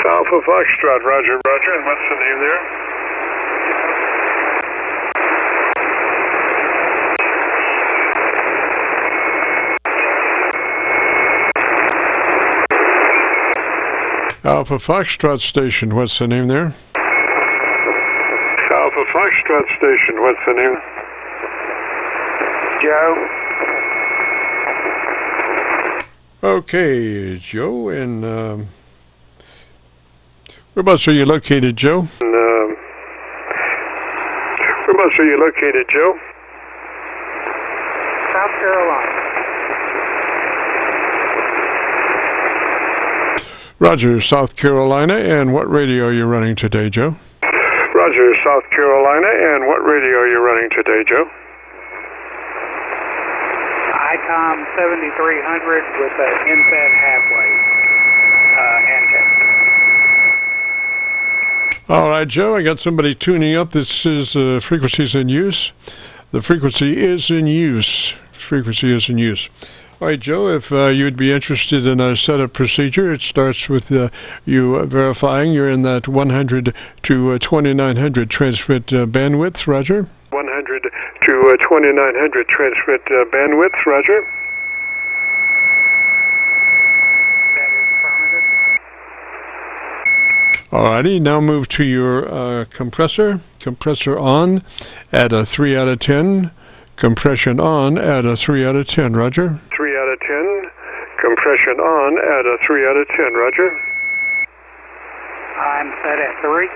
Alpha Foxtrot, Roger, Roger, and what's the name there? Alpha Foxtrot Station, what's the name there? Alpha Foxtrot Station, what's the name? Joe. Okay, Joe, and whereabouts are you located, Joe? Whereabouts are you located, Joe? South Carolina. Roger, South Carolina, and what radio are you running today, Joe? Roger, South Carolina, and what radio are you running today, Joe? ICOM 7300 with an inset half-wave antenna. All right, Joe, I got somebody tuning up. This is frequencies in use. The frequency is in use. Frequency is in use. All right, Joe, if you'd be interested in a setup procedure, it starts with you verifying you're in that 100 to 2900 transmit bandwidth, Roger. 100 to 2900 transmit bandwidth, Roger. That is affirmative. All righty, now move to your compressor. Compressor on at a 3 out of 10. Compression on at a 3 out of 10, Roger. 3 out of 10. Compression on at a 3 out of 10, Roger. I'm set at 3.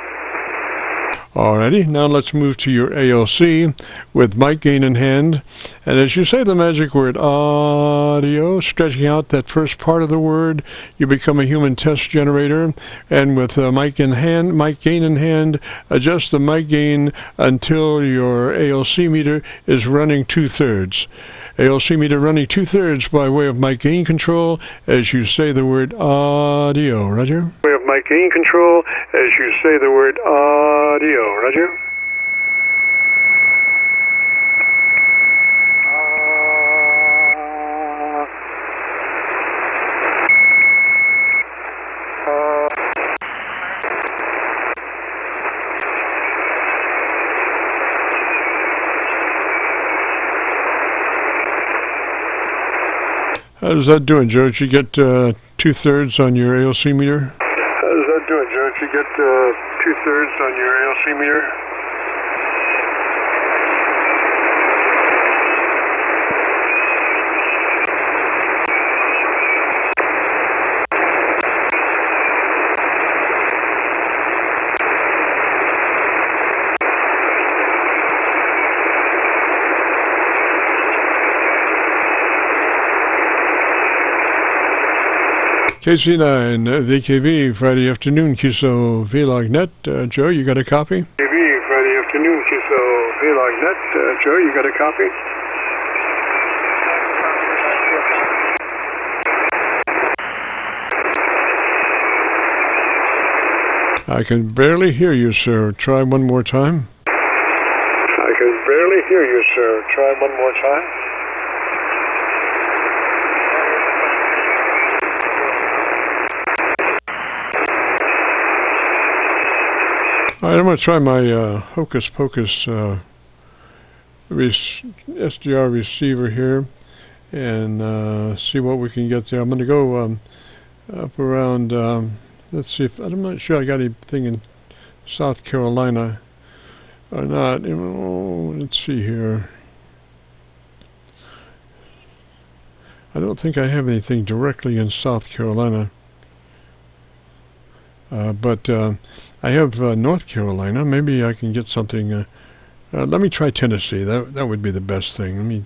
Alrighty, now let's move to your ALC with mic gain in hand. And as you say the magic word audio, stretching out that first part of the word, you become a human test generator. And with mic gain in hand, adjust the mic gain until your ALC meter is running 2/3. ALC meter running 2/3 by way of mic gain control as you say the word audio, Roger. Way of mic gain control as you say the word audio, Roger. How's that doing, Joe? Did you get 2/3 on your ALC meter? How's that doing, Joe? Did you get 2/3 on your ALC meter? KC9VKV, Friday afternoon, Qso-Vlog net. Joe, you got a copy? KV, Friday afternoon, Qso-Vlog net. Joe, you got a copy? I can barely hear you, sir. Try one more time. I can barely hear you, sir. Try one more time. All right, I'm going to try my Hocus Pocus SDR receiver here and see what we can get there. I'm going to go up around, let's see if, I'm not sure I got anything in South Carolina or not. Oh, let's see here. I don't think I have anything directly in South Carolina. But I have North Carolina. Maybe I can get something. Let me try Tennessee. That would be the best thing.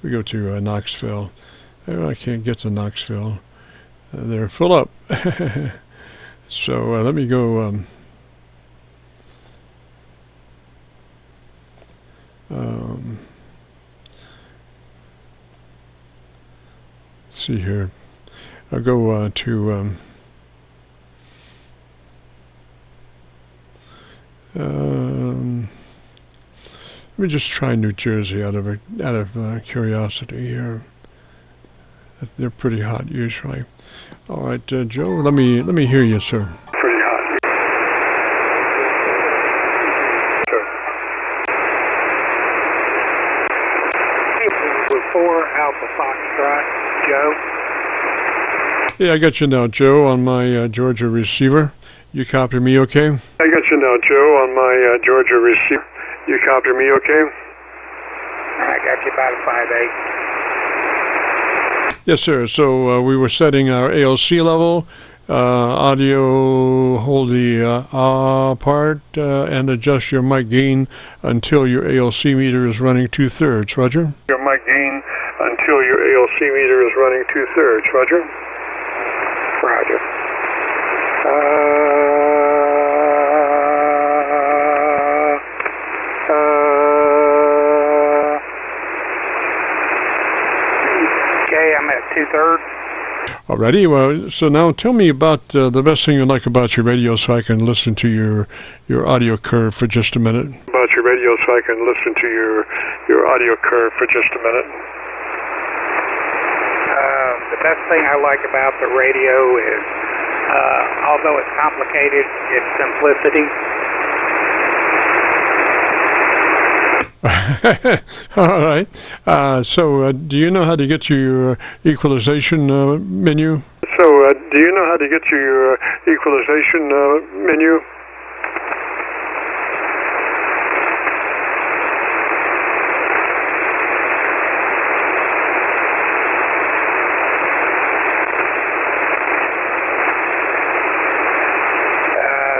We go to Knoxville. I can't get to Knoxville. They're full up. So let me go. Let's see here. I'll go to. Let me just try New Jersey out of curiosity here. They're pretty hot usually. All right, Joe. Let me hear you, sir. Pretty hot. With 4 Alpha Foxtrot, Joe. Yeah, I got you now, Joe, on my Georgia receiver. You copy me okay? I got you now, Joe, on my Georgia receiver. You copy me okay? I got you about a 5/8. Yes, sir. So we were setting our ALC level, audio, hold the part, and adjust your mic gain until your ALC meter is running 2/3. Roger? Your mic gain until your ALC meter is running 2/3. Roger? Roger. Okay, I'm at 2/3. Alrighty. Well, so now tell me about the best thing you like about your radio, so I can listen to your audio curve for just a minute. About your radio, so I can listen to your audio curve for just a minute. The best thing I like about the radio is, although it's complicated, its simplicity. All right. So do you know how to get to your equalization menu? So do you know how to get to your equalization menu?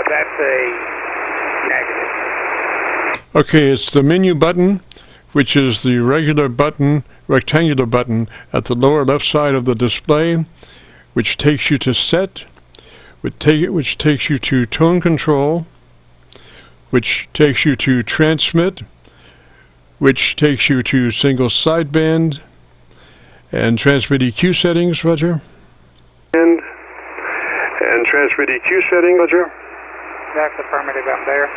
That's a negative. Okay, it's the menu button, which is the regular button, rectangular button at the lower left side of the display, which takes you to set, which takes you to tone control, which takes you to transmit, which takes you to single sideband, and transmit EQ settings, Roger. And transmit EQ setting, Roger. That's affirmative, I'm there.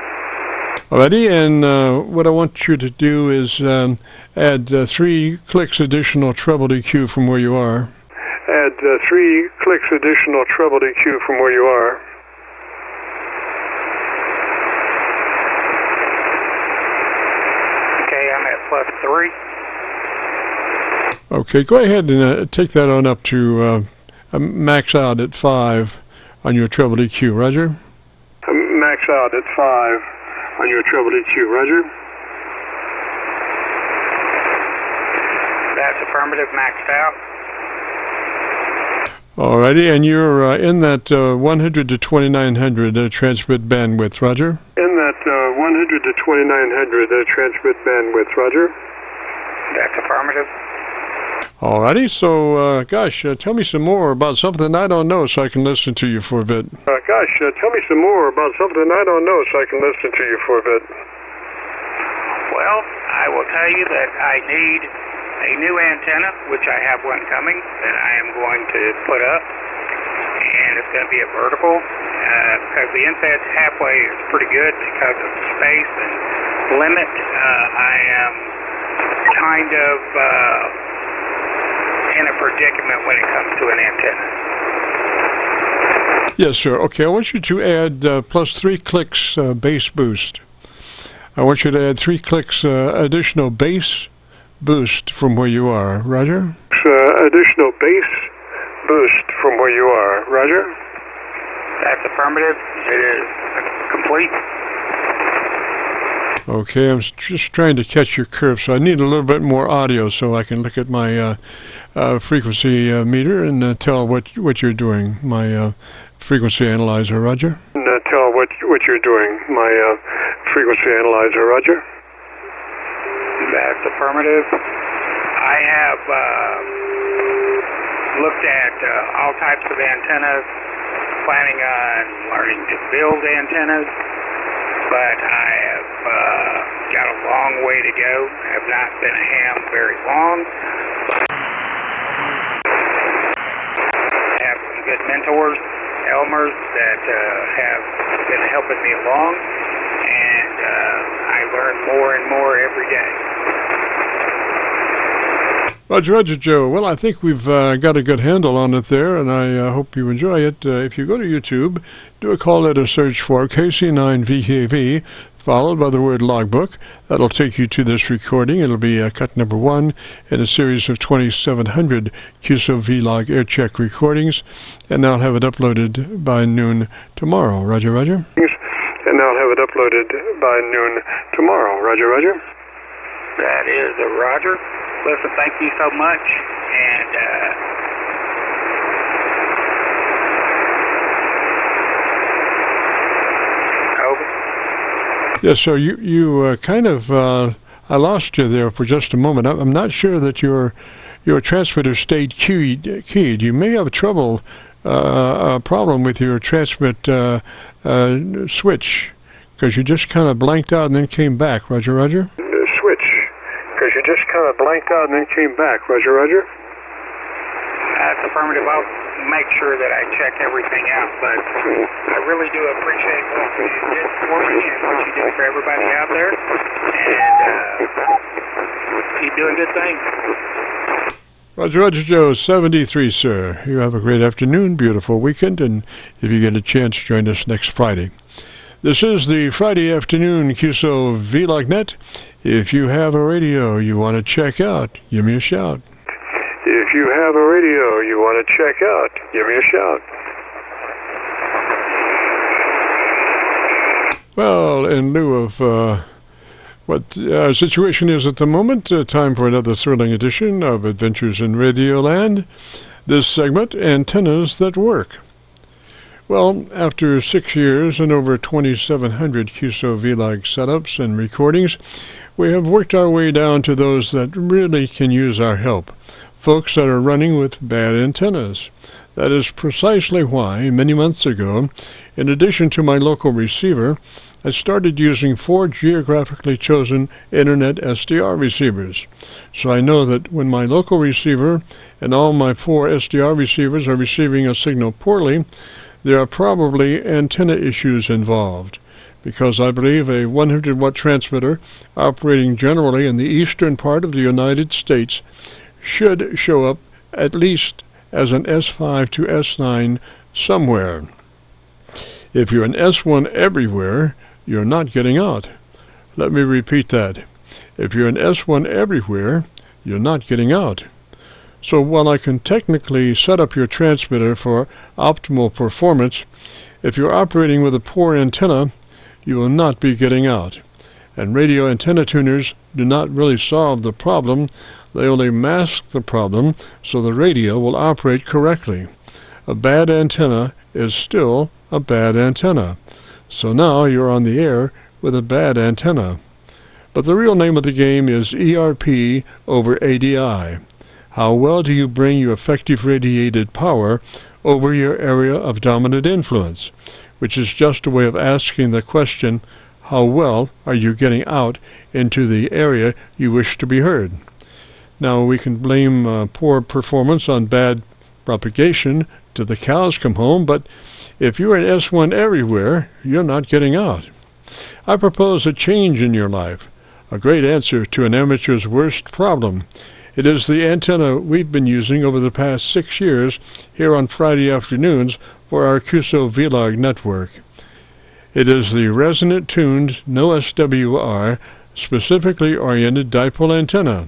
Alrighty, and what I want you to do is add 3 clicks additional treble EQ from where you are. Add 3 clicks additional treble EQ from where you are. Okay, I'm at +3. Okay, go ahead and take that on up to max out at 5 on your treble EQ, Roger. Max out at 5 on your treble EQ, Roger. That's affirmative, maxed out. Alrighty, and you're in that 100 to 2900 transmit bandwidth, Roger. In that 100 to 2900 transmit bandwidth, Roger. That's affirmative. Alrighty, so gosh, tell me some more about something I don't know, so I can listen to you for a bit. Tell me some more about something I don't know, so I can listen to you for a bit. Well, I will tell you that I need a new antenna, which I have one coming that I am going to put up, and it's going to be a vertical, because the inset halfway is pretty good because of space and limit. I am kind of in a predicament when it comes to an antenna. Yes, sir. Okay, I want you to add plus 3 clicks bass boost. I want you to add 3 clicks additional bass boost from where you are. Roger? Additional bass boost from where you are. Roger? That's affirmative. It is complete. Okay, I'm just trying to catch your curve, so I need a little bit more audio so I can look at my frequency meter and tell what you're doing. My frequency analyzer, Roger. Tell what you're doing. My frequency analyzer, Roger. That's affirmative. I have looked at all types of antennas, planning on learning to build antennas, but I have got a long way to go. I have not been a ham very long. I have some good mentors, Elmers, that have been helping me along, and I learn more and more every day. Roger, Joe. Well, I think we've got a good handle on it there, and I hope you enjoy it. If you go to YouTube, do a call letter search for KC9VKV, followed by the word logbook. That'll take you to this recording. It'll be cut number 1 in a series of 2,700 Qso-Vlog Aircheck recordings, and I'll have it uploaded by noon tomorrow. Roger. And I'll have it uploaded by noon tomorrow. Roger. That is a Roger. Listen, thank you so much, and over. Yes, so you kind of, I lost you there for just a moment. I'm not sure that your transmitter stayed keyed. You may have a problem with your transmit switch, because you just kind of blanked out and then came back. Roger. Because you just kind of blanked out and then came back. Roger. That's affirmative. I'll make sure that I check everything out, but I really do appreciate what you did for me and what you do for everybody out there, and keep doing good things. Roger, Joe, 73, sir. You have a great afternoon, beautiful weekend, and if you get a chance, join us next Friday. This is the Friday afternoon Qso-Vlog net. If you have a radio you want to check out, give me a shout. If you have a radio you want to check out, give me a shout. Well, in lieu of what our situation is at the moment, time for another thrilling edition of Adventures in Radioland. This segment, Antennas That Work. Well, after 6 years and over 2,700 Qso-Vlog setups and recordings, we have worked our way down to those that really can use our help, folks that are running with bad antennas. That is precisely why, many months ago, in addition to my local receiver, I started using 4 geographically chosen Internet SDR receivers. So I know that when my local receiver and all my 4 SDR receivers are receiving a signal poorly, there are probably antenna issues involved, because I believe a 100-watt transmitter operating generally in the eastern part of the United States should show up at least as an S5 to S9 somewhere. If you're an S1 everywhere, you're not getting out. Let me repeat that. If you're an S1 everywhere, you're not getting out. So while I can technically set up your transmitter for optimal performance, if you're operating with a poor antenna, you will not be getting out. And radio antenna tuners do not really solve the problem, they only mask the problem so the radio will operate correctly. A bad antenna is still a bad antenna. So now you're on the air with a bad antenna. But the real name of the game is ERP over ADI. How well do you bring your effective radiated power over your area of dominant influence? Which is just a way of asking the question, how well are you getting out into the area you wish to be heard? Now, we can blame poor performance on bad propagation till the cows come home, but if you're an S1 everywhere, you're not getting out. I propose a change in your life, a great answer to an amateur's worst problem. It is the antenna we've been using over the past 6 years here on Friday afternoons for our Qso-Vlog network. It is the resonant-tuned, no SWR, specifically oriented dipole antenna.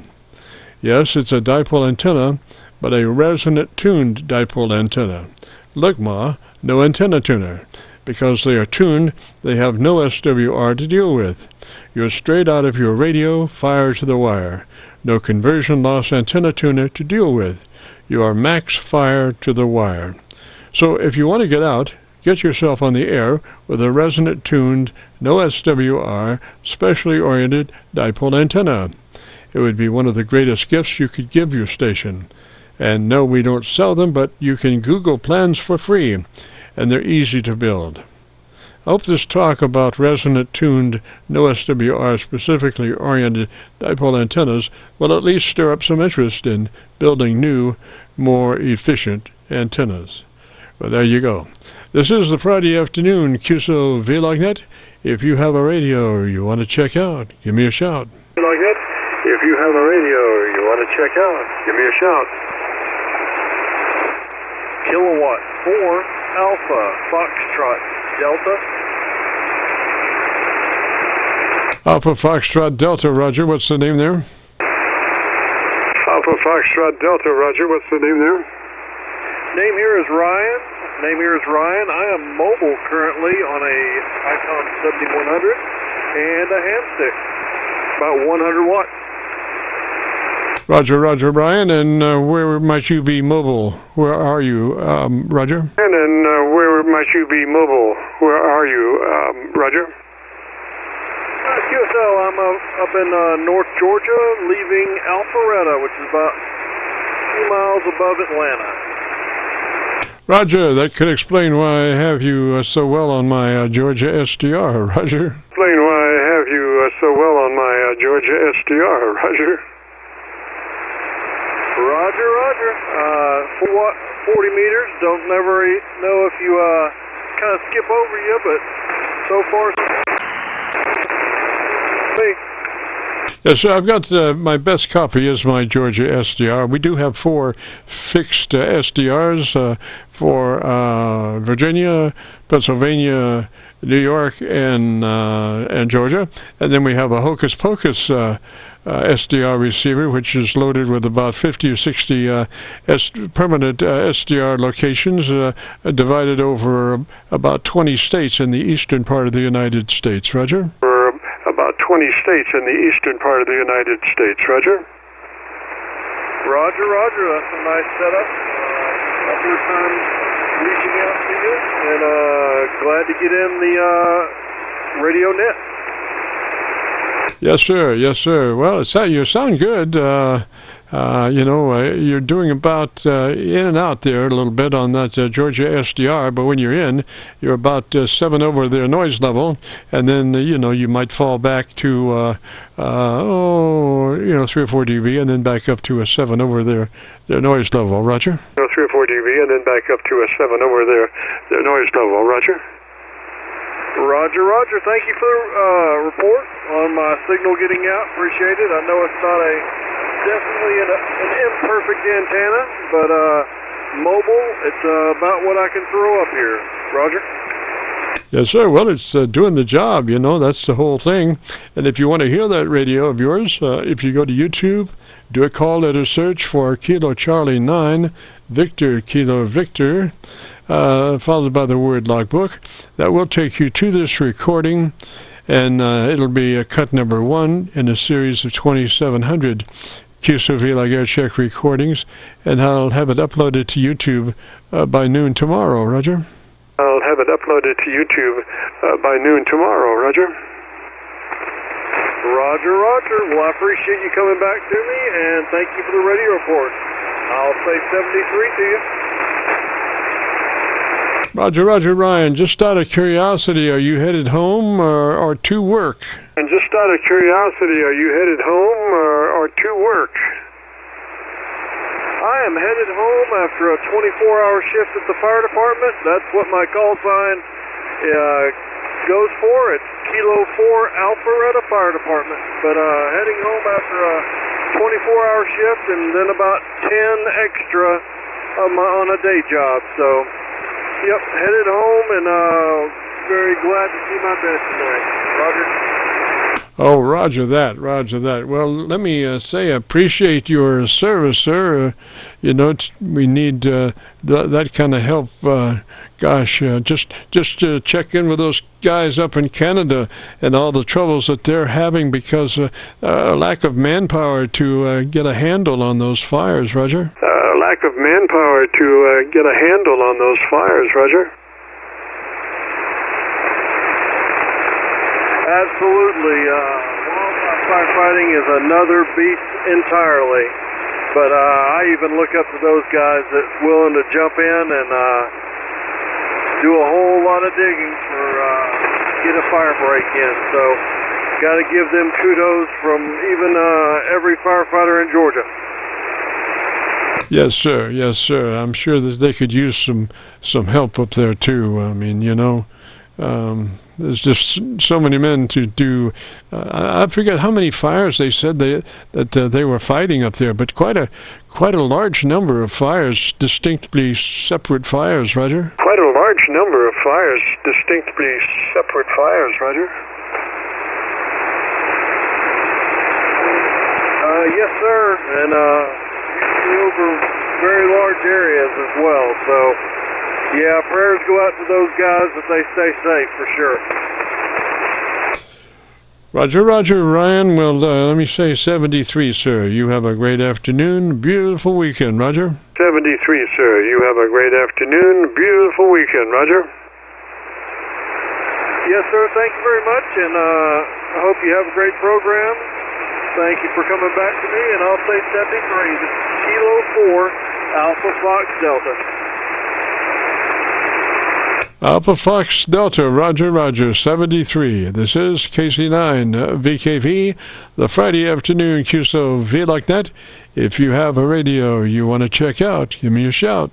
Yes, it's a dipole antenna, but a resonant-tuned dipole antenna. Look, Ma, no antenna tuner, Because they are tuned, they have no SWR to deal with. You're straight out of your radio, fire to the wire. No conversion loss antenna tuner to deal with. You are max fire to the wire. So if you want to get out, get yourself on the air with a resonant tuned, no SWR, specially oriented dipole antenna. It would be one of the greatest gifts you could give your station. And no, we don't sell them, but you can Google plans for free, and they're easy to build. I hope this talk about resonant tuned, no SWR, specifically oriented dipole antennas will at least stir up some interest in building new, more efficient antennas. Well, there you go. This is the Friday afternoon Qso-Vlog net. If you have a radio you want to check out, give me a shout. If you have a radio you want to check out, give me a shout. Kilowatt 4 Alpha Foxtrot Delta. Alpha Foxtrot Delta, Roger. What's the name there? Alpha Foxtrot Delta, Roger. What's the name there? Name here is Ryan. I am mobile currently on a Icon 7100 and a hand stick. About 100 watts. Roger, Brian. And where might you be mobile? Where are you, Roger? And where might you be mobile? Where are you, Roger? QSO, I'm up in North Georgia, leaving Alpharetta, which is about 2 miles above Atlanta. Roger, that could explain why I have you so well on my Georgia SDR, Roger. Explain why I have you so well on my Georgia SDR, Roger. Roger. 40 meters. Don't never know if you kind of skip over you, but so far. Yes, sir, I've got my best copy is my Georgia SDR. We do have 4 fixed SDRs for Virginia, Pennsylvania, New York, and Georgia. And then we have a Hocus Pocus SDR receiver, which is loaded with about 50 or 60 permanent SDR locations divided over about 20 states in the eastern part of the United States. Roger? About 20 states in the eastern part of the United States. Roger? Roger. That's a nice setup. Couple of times reaching out to you, and glad to get in the radio net. Yes, sir. Well, you sound good. You're doing about in and out there a little bit on that Georgia SDR, but when you're in, you're about 7 over their noise level, and then, you might fall back to, 3 or 4 dB, and then back up to a 7 over their noise level. Roger? 3 or 4 dB, and then back up to a 7 over their noise level. Roger? Roger. Thank you for the report on my signal getting out. Appreciate it. I know it's not definitely an imperfect antenna, but mobile, it's about what I can throw up here. Roger? Yes, sir. Well, it's doing the job, that's the whole thing. And if you want to hear that radio of yours, if you go to YouTube, do a call letter search for Kilo Charlie 9, Victor Kilo Victor, followed by the word logbook. That will take you to this recording, and it'll be cut number 1 in a series of 2,700 Qso-Vlog Aircheck recordings, and I'll have it uploaded to YouTube by noon tomorrow. Roger? I'll have it uploaded to YouTube by noon tomorrow. Roger? Roger. Well, I appreciate you coming back to me, and thank you for the radio report. I'll say 73 to you. Roger, Ryan. Just out of curiosity, are you headed home or to work? And just out of curiosity, are you headed home or to work? I am headed home after a 24-hour shift at the fire department. That's what my call sign goes for. It's Kilo 4 Alpharetta Fire Department. But heading home after a 24-hour shift and then about 10 extra on a day job. So, yep, headed home and very glad to see my bed tonight. Roger. Oh, roger that, roger that. Well, let me say I appreciate your service, sir. You know, we need that kind of help. Gosh, just to check in with those guys up in Canada and all the troubles that they're having because lack of manpower to get a handle on those fires, Roger. Lack of manpower to get a handle on those fires, Roger. Absolutely. Wildfire firefighting is another beast entirely. But I even look up to those guys that's willing to jump in and do a whole lot of digging for get a fire break in. So got to give them kudos from even every firefighter in Georgia. Yes, sir. Yes, sir. I'm sure that they could use some help up there too. I mean, you know. There's just so many men to do. I forget how many fires they said that they were fighting up there, but quite a large number of fires, distinctly separate fires, Roger. Quite a large number of fires, distinctly separate fires, Roger. Yes, sir, and over very large areas as well. So. Yeah, prayers go out to those guys that they stay safe, for sure. Roger, Roger, Ryan. Well, let me say 73, sir. You have a great afternoon. Beautiful weekend, Roger. 73, sir. You have a great afternoon. Beautiful weekend, Roger. Yes, sir. Thank you very much, and I hope you have a great program. Thank you for coming back to me, and I'll say 73. This is Kilo 4, Alpha Fox Delta. Alpha Fox Delta, Roger, Roger, 73. This is KC9VKV, the Friday afternoon Qso-Vlog net. If you have a radio you want to check out, give me a shout.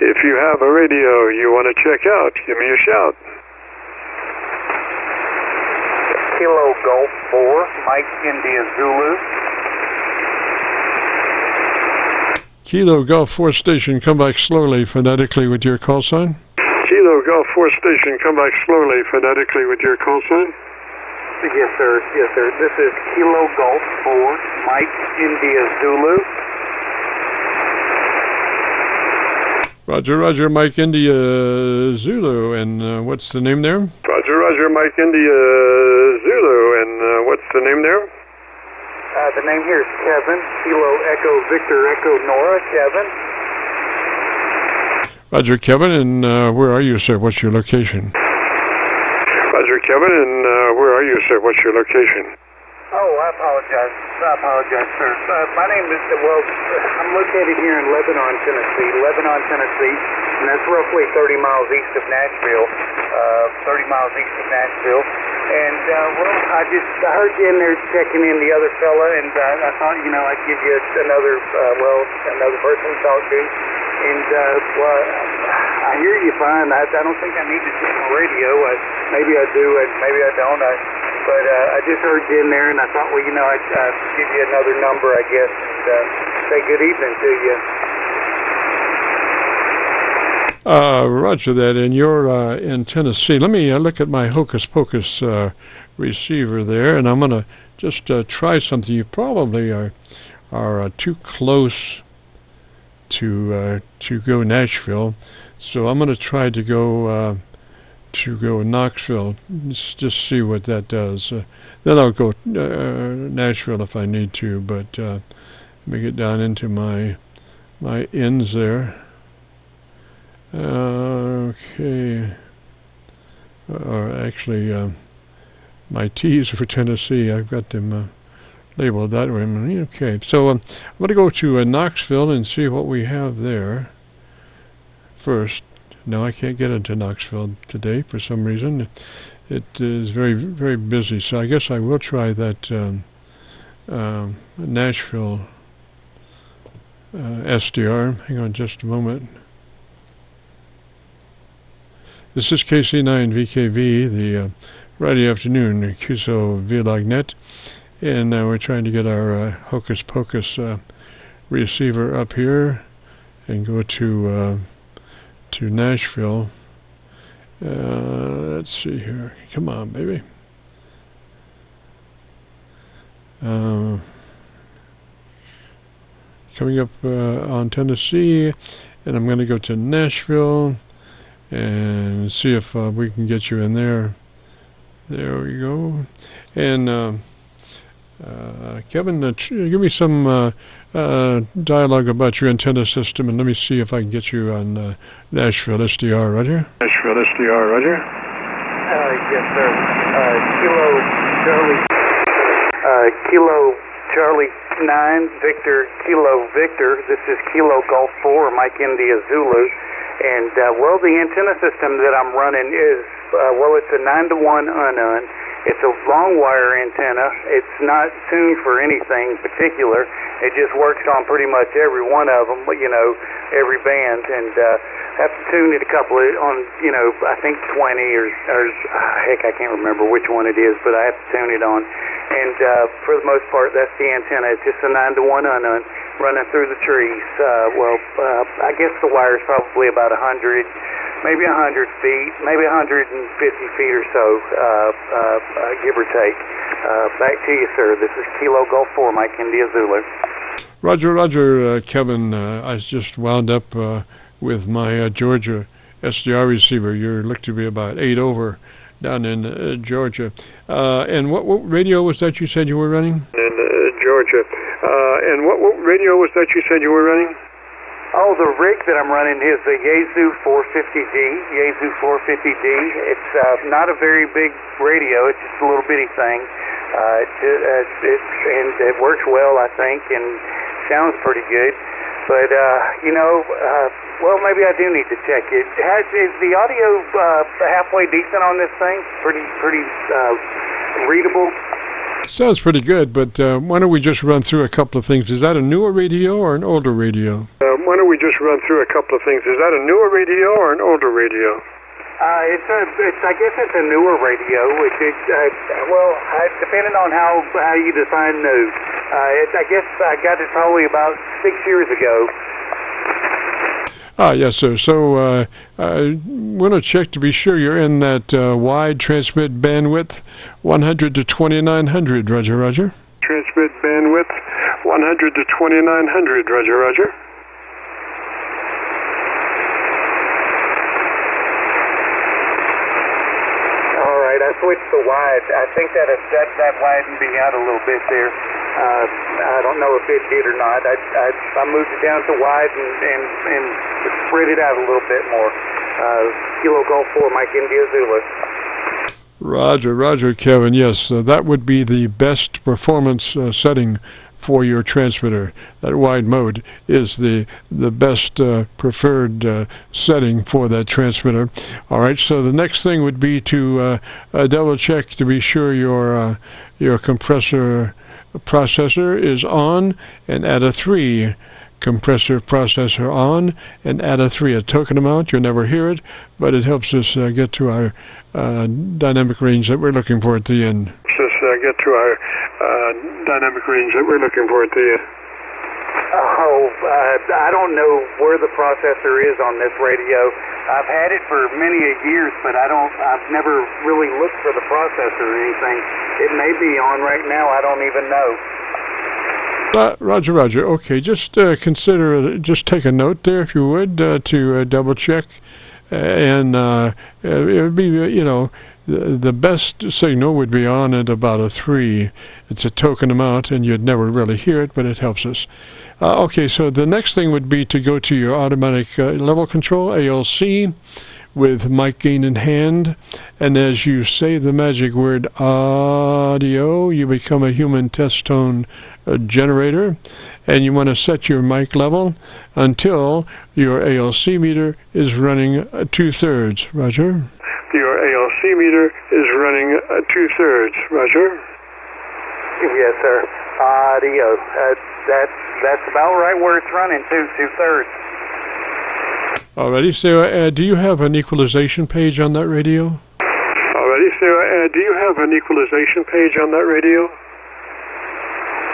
If you have a radio you want to check out, give me a shout. Kilo Golf 4, Mike India Zulu. Kilo Golf 4 station, come back slowly phonetically with your call sign. Kilo Golf 4 station, come back slowly phonetically with your call sign. Yes, sir. Yes, sir. This is Kilo Golf 4, Mike India Zulu. Roger, Roger, Mike India Zulu. And what's the name there? Roger, Roger, Mike India Zulu. And what's the name there? The name here is Kevin. Kilo Echo Victor Echo Nora, Kevin. Roger, Kevin, and where are you, sir? What's your location? Roger, Kevin, and where are you, sir? What's your location? Oh, I apologize, sir. My name is, well, I'm located here in Lebanon, Tennessee, and that's roughly 30 miles east of Nashville, And, well, I heard you in there checking in the other fella, and I thought, you know, I'd give you another person to talk to. And, well, I hear you fine. I don't think I need to check my radio. Maybe I do, and maybe I don't. But I just heard you in there, and I thought, well, you know, I'd give you another number, I guess, and say good evening to you. Roger that. And you're in Tennessee. Let me look at my Hocus Pocus receiver there, and I'm going to just try something. You probably are too close to go Nashville, so I'm going to try to go Knoxville. Just see what that does. Then I'll go Nashville if I need to. But let me get down into my ends there. Okay. Or actually, my T's for Tennessee. I've got them labeled that way. Okay, so I'm going to go to Knoxville and see what we have there first. No, I can't get into Knoxville today for some reason. It is very, very busy, so I guess I will try that Nashville SDR. Hang on just a moment. This is KC9VKV, the Friday afternoon Qso-Vlog net. And we're trying to get our Hocus Pocus receiver up here and go to Nashville. Let's see here. Come on, baby. coming up on Tennessee, and I'm going to go to Nashville and see if we can get you in there. There we go. And Kevin, give me some dialogue about your antenna system, and let me see if I can get you on Nashville SDR, Roger. Nashville SDR, Roger. Yes, sir. Kilo Charlie 9, Victor Kilo Victor. This is Kilo Golf 4, Mike India Zulu. And, well, the antenna system that I'm running is, it's a 9-to-1 unknown. It's a long wire antenna. It's not tuned for anything particular. It just works on pretty much every one of them, every band. And I have to tune it a couple on, I think 20 or heck, I can't remember which one it is, but I have to tune it on. And for the most part, that's the antenna. It's just a 9-to-1 unknown running through the trees. I guess the wire is probably about 100, maybe 100 feet, maybe 150 feet or so, give or take. Back to you, sir. This is Kilo Golf 4, Mike India Zulu. Roger, Kevin. I just wound up with my Georgia SDR receiver. You look to be about 8 over down in Georgia. And what radio was that you said you were running? In Georgia. And what radio was that you said you were running? Oh, the rig that I'm running is the Yaesu 450D. Yaesu 450D. It's not a very big radio. It's just a little bitty thing. And it works well, I think, and sounds pretty good. But maybe I do need to check it. Is the audio halfway decent on this thing? Pretty readable. Sounds pretty good, but why don't we just run through a couple of things? Is that a newer radio or an older radio? Why don't we just run through a couple of things? Is that a newer radio or an older radio? I guess it's a newer radio. Depending on how you define new. I guess I got it probably about 6 years ago. Yes, sir. So I want to check to be sure you're in that wide transmit bandwidth, 100 to 2900, Roger, Roger. Transmit bandwidth, 100 to 2900, Roger, Roger. All right, I switched to wide. I think that widened me out a little bit there. I don't know if it did or not. I moved it down to wide and spread it out a little bit more. Kilo Golf 4, Mike India Zulu. Roger, Kevin. Yes, that would be the best performance setting for your transmitter. That wide mode is the best preferred setting for that transmitter. All right, so the next thing would be to double check to be sure your compressor processor is on and add a 3. Compressor processor on and add a 3. A token amount, you'll never hear it, but it helps us get to our dynamic range that we're looking for at the end. I don't know where the processor is on this radio. I've had it for many years, but I've never really looked for the processor or anything. It may be on right now. I don't even know. Roger. Okay, just just take a note there, if you would, to double check, and it would be, the best signal would be on at about a 3. It's a token amount, and you'd never really hear it, but it helps us. Okay, so the next thing would be to go to your automatic level control, ALC, with mic gain in hand, and as you say the magic word audio, you become a human test tone generator, and you want to set your mic level until your ALC meter is running 2/3. Roger? Your ALC meter is running 2/3. Roger? Yes, sir. Audio. That's about right where it's running, 2/3. Alrighty, so do you have an equalization page on that radio?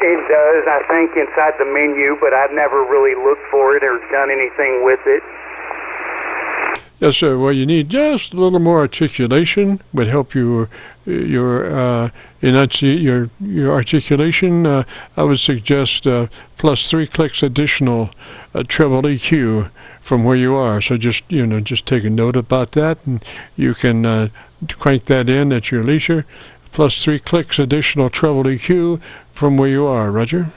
It does, I think, inside the menu, but I've never really looked for it or done anything with it. Yes, sir. Well, you need just a little more articulation. Would help your your articulation, I would suggest plus 3 clicks additional treble EQ from where you are. So just take a note about that, and you can crank that in at your leisure. Plus 3 clicks additional treble EQ from where you are, Roger.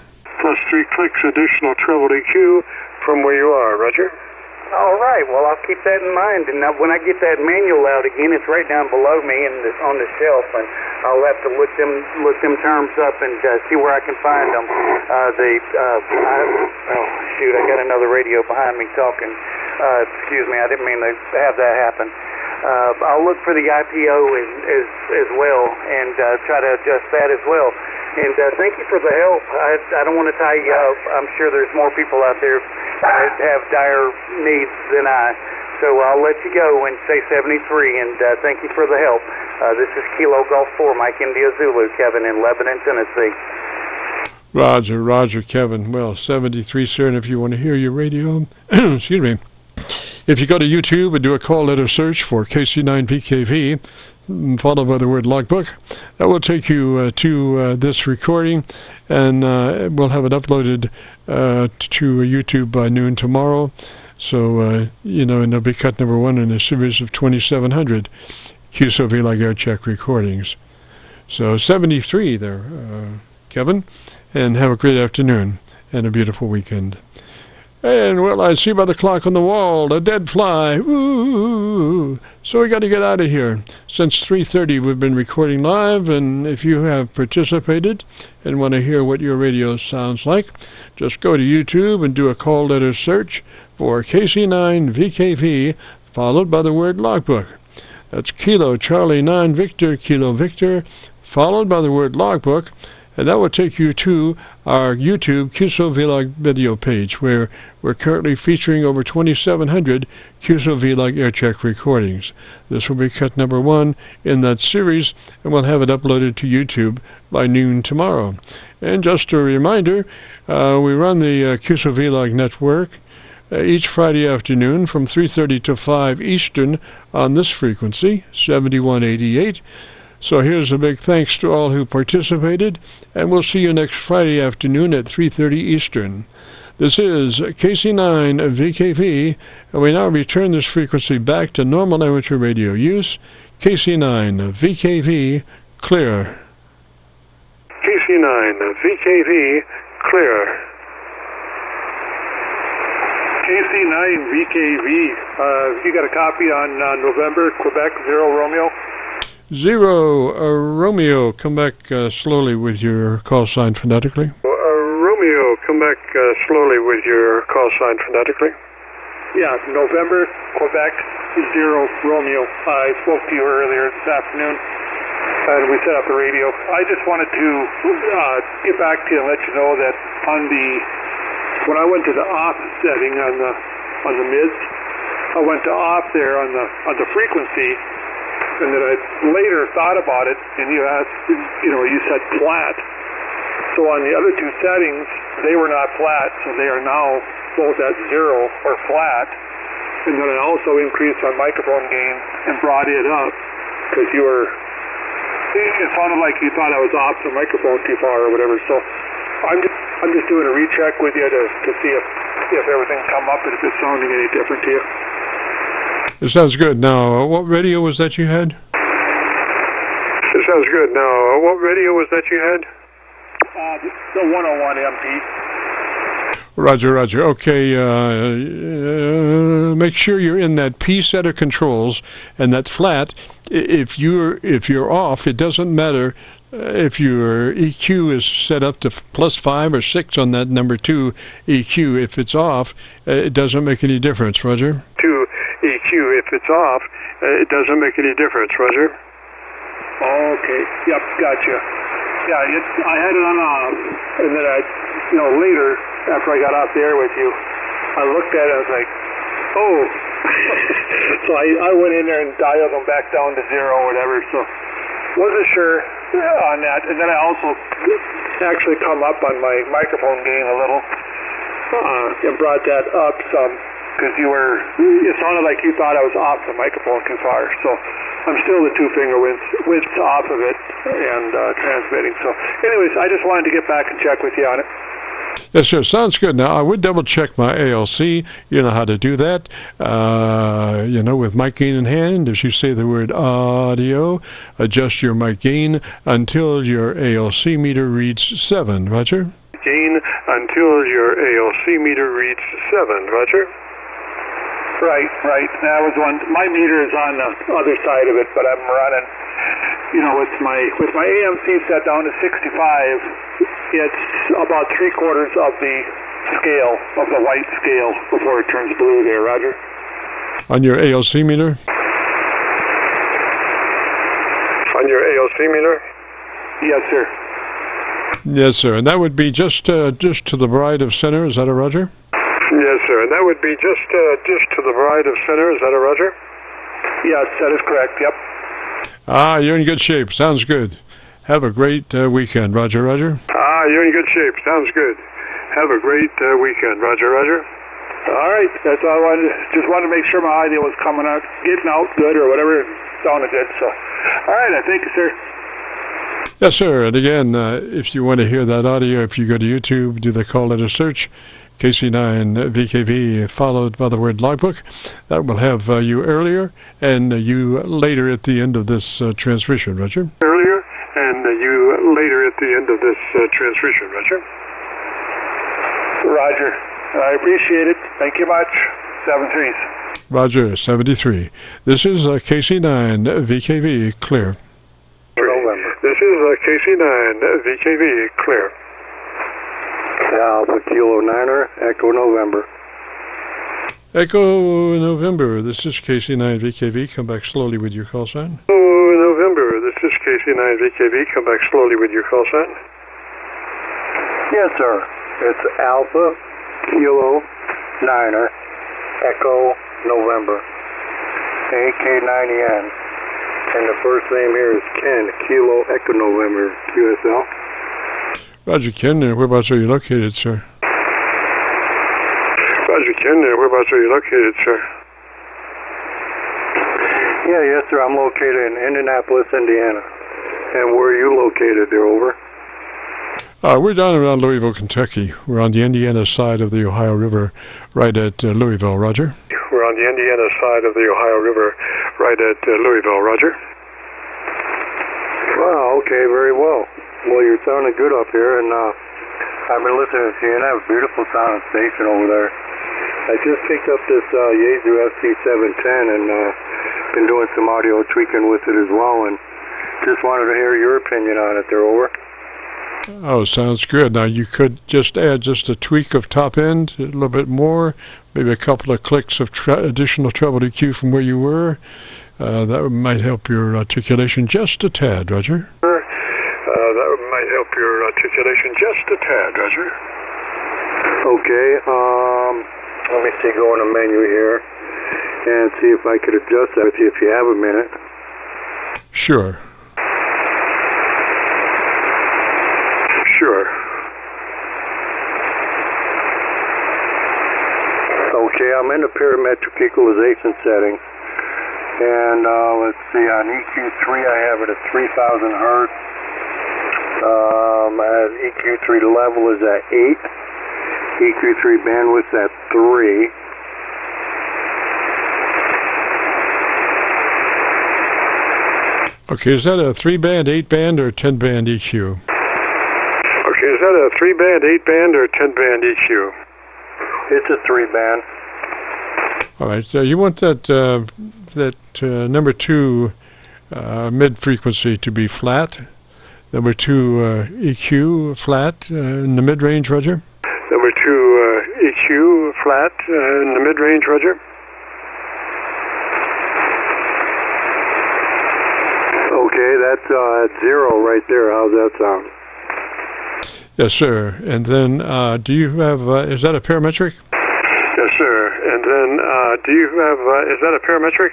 Plus 3 clicks additional treble EQ from where you are, Roger. All right. Well, I'll keep that in mind. And when I get that manual out again, it's right down below me on the shelf, and I'll have to look them terms up and see where I can find them. I got another radio behind me talking. Excuse me, I didn't mean to have that happen. I'll look for the IPO as well and try to adjust that as well. And thank you for the help. I don't want to tie you up. I'm sure there's more people out there that have dire needs than I. So I'll let you go and say 73, and thank you for the help. This is Kilo Golf 4, Mike India Zulu, Kevin in Lebanon, Tennessee. Roger, Kevin. Well, 73, sir, and if you want to hear your radio, excuse me, if you go to YouTube and do a call letter search for KC9VKV, followed by the word logbook, that will take you to this recording, and we'll have it uploaded to YouTube by noon tomorrow. So, and it'll be cut number 1 in a series of 2,700 Qso-Vlog Aircheck recordings. So 73 there, Kevin, and have a great afternoon and a beautiful weekend. And, well, I see by the clock on the wall, a dead fly. Ooh. So we got to get out of here. Since 3:30 we've been recording live, and if you have participated and want to hear what your radio sounds like, just go to YouTube and do a call letter search for KC9VKV, followed by the word logbook. That's Kilo Charlie 9 Victor, Kilo Victor, followed by the word logbook. And that will take you to our YouTube Qso-Vlog video page, where we're currently featuring over 2,700 Qso-Vlog Aircheck recordings. This will be cut number 1 in that series, and we'll have it uploaded to YouTube by noon tomorrow. And just a reminder, we run the Qso-Vlog network each Friday afternoon from 3:30 to 5 Eastern on this frequency, 7188. So here's a big thanks to all who participated, and we'll see you next Friday afternoon at 3:30 Eastern. This is KC9VKV, and we now return this frequency back to normal amateur radio use. KC9VKV, clear. KC9VKV, clear. KC9VKV, you got a copy on November, Quebec, 0 Romeo? 0 Romeo, come back slowly with your call sign phonetically. Romeo, come back slowly with your call sign phonetically. Yeah, November, Quebec, 0 Romeo. I spoke to you earlier this afternoon, and we set up the radio. I just wanted to get back to you and let you know that when I went to the off setting on the mids, I went to off there on the frequency. And then I later thought about it, and you said flat. So on the other 2 settings, they were not flat, so they are now both at 0 or flat. And then I also increased my microphone gain and brought it up, because it sounded like you thought I was off the microphone too far or whatever. So I'm just doing a recheck with you to see if everything come up and if it's sounding any different to you. It sounds good. Now, what radio was that you had? It sounds good. Now, what radio was that you had? The 101 MP. Roger. Okay, make sure you're in that P set of controls, and that flat. If you're off, it doesn't matter if your EQ is set up to +5 or 6 on that number 2 EQ. If it's off, it doesn't make any difference, Roger. EQ, if it's off, it doesn't make any difference, Roger. Okay, yep, gotcha. Yeah, I had it on off, and then later, after I got off the air with you, I looked at it, I was like, oh. So I went in there and dialed them back down to 0 or whatever, so wasn't sure on that. And then I also actually come up on my microphone gain a little and brought that up some, because it sounded like you thought I was off the microphone too far. So I'm still the 2 finger widths off of it. and transmitting. So anyways, I just wanted to get back and check with you on it. Yes, sir. Sounds good. Now, I would double-check my ALC. You know how to do that. With mic gain in hand, as you say the word audio, adjust your mic gain until your ALC meter reads 7. Roger? Gain until your ALC meter reads 7. Roger? Right. That was one. My meter is on the other side of it, but I'm running, with my AMC set down to 65, it's about 3/4 of the scale, of the white scale, before it turns blue there, Roger. On your ALC meter? On your ALC meter? Yes, sir. Yes, sir. And that would be just to the right of center. Is that a Roger? Yes, sir. And that would be just to the right of center. Is that a Roger? Yes, that is correct. Yep. You're in good shape. Sounds good. Have a great weekend. Roger, Roger. You're in good shape. Sounds good. Have a great weekend. Roger, Roger. All right. That's all I wanted. Just wanted to make sure my audio was coming out, getting out good or whatever it sounded good. So, all right. I thank you, sir. Yes, sir. And again, if you want to hear that audio, if you go to YouTube, do the call letter search, KC9VKV, followed by the word logbook. That will have you earlier and you later at the end of this transmission, Roger. Earlier and you later at the end of this transmission, Roger. Roger. I appreciate it. Thank you much. 73. Roger, 73. This is KC9VKV, clear. November. This is KC9VKV, clear. Alpha Kilo 9er, Echo November. Echo November, this is KC9VKV. Come back slowly with your call sign. November, this is KC9VKV. Come back slowly with your call sign. Yes, sir. It's Alpha Kilo 9er, Echo November. AK90N. And the first name here is Ken, Kilo Echo November, QSL. Roger, Ken, whereabouts are you located, sir? Roger, Ken, whereabouts are you located, sir? Yes, sir. I'm located in Indianapolis, Indiana. And where are you located there, over? We're down around Louisville, Kentucky. We're on the Indiana side of the Ohio River, right at Louisville, Roger. We're on the Indiana side of the Ohio River, right at Louisville, Roger. Well, okay, very well. Well, you're sounding good up here, and I've been listening to you, and I have a beautiful sounding station over there. I just picked up this Yaesu FT710 and been doing some audio tweaking with it as well, and just wanted to hear your opinion on it there, over. Oh, sounds good. Now, you could just add just a tweak of top end, a little bit more, maybe a couple of clicks of additional treble EQ from where you were. That might help your articulation just a tad, Roger. That might help your articulation just a tad, Roger. Okay, let me see, go in the menu here and see if I could adjust that with you if you have a minute. Sure. Sure. Okay, I'm in the parametric equalization setting. And let's see, on EQ3 I have it at 3,000 hertz. At EQ3 the level is at 8. EQ3 bandwidth at 3. Okay, is that a 3-band, 8-band, or 10-band EQ? Okay, is that a 3-band, 8-band, or 10-band EQ? It's a 3-band. All right, you want that number 2 mid-frequency to be flat. Number 2 EQ flat in the mid-range, Roger. Number 2 EQ flat in the mid-range, Roger. Okay, that's at 0 right there. How's that sound? Yes, sir. And then do you have, is that a parametric? Yes, sir. And then do you have, is that a parametric?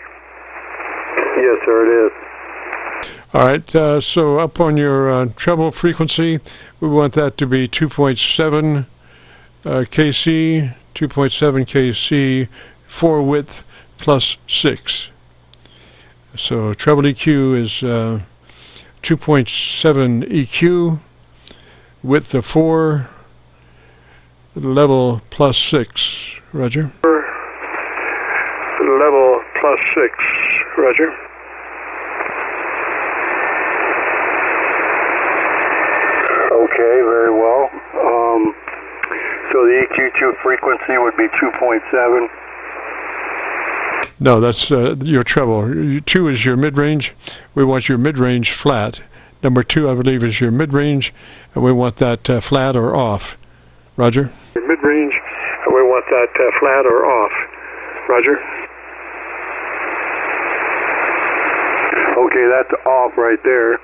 Yes, sir, it is. All right, so up on your treble frequency, we want that to be 2.7 KC, 2.7 KC, 4 width plus 6. So treble EQ is 2.7 EQ, width of 4, level +6. Roger. Level +6. Roger. Okay, very well. So the EQ2 frequency would be 2.7. No, that's your treble. 2 is your mid-range. We want your mid-range flat. Number 2, I believe, is your mid-range, and we want that flat or off. Roger. Mid-range, and we want that flat or off. Roger. Okay, that's off right there.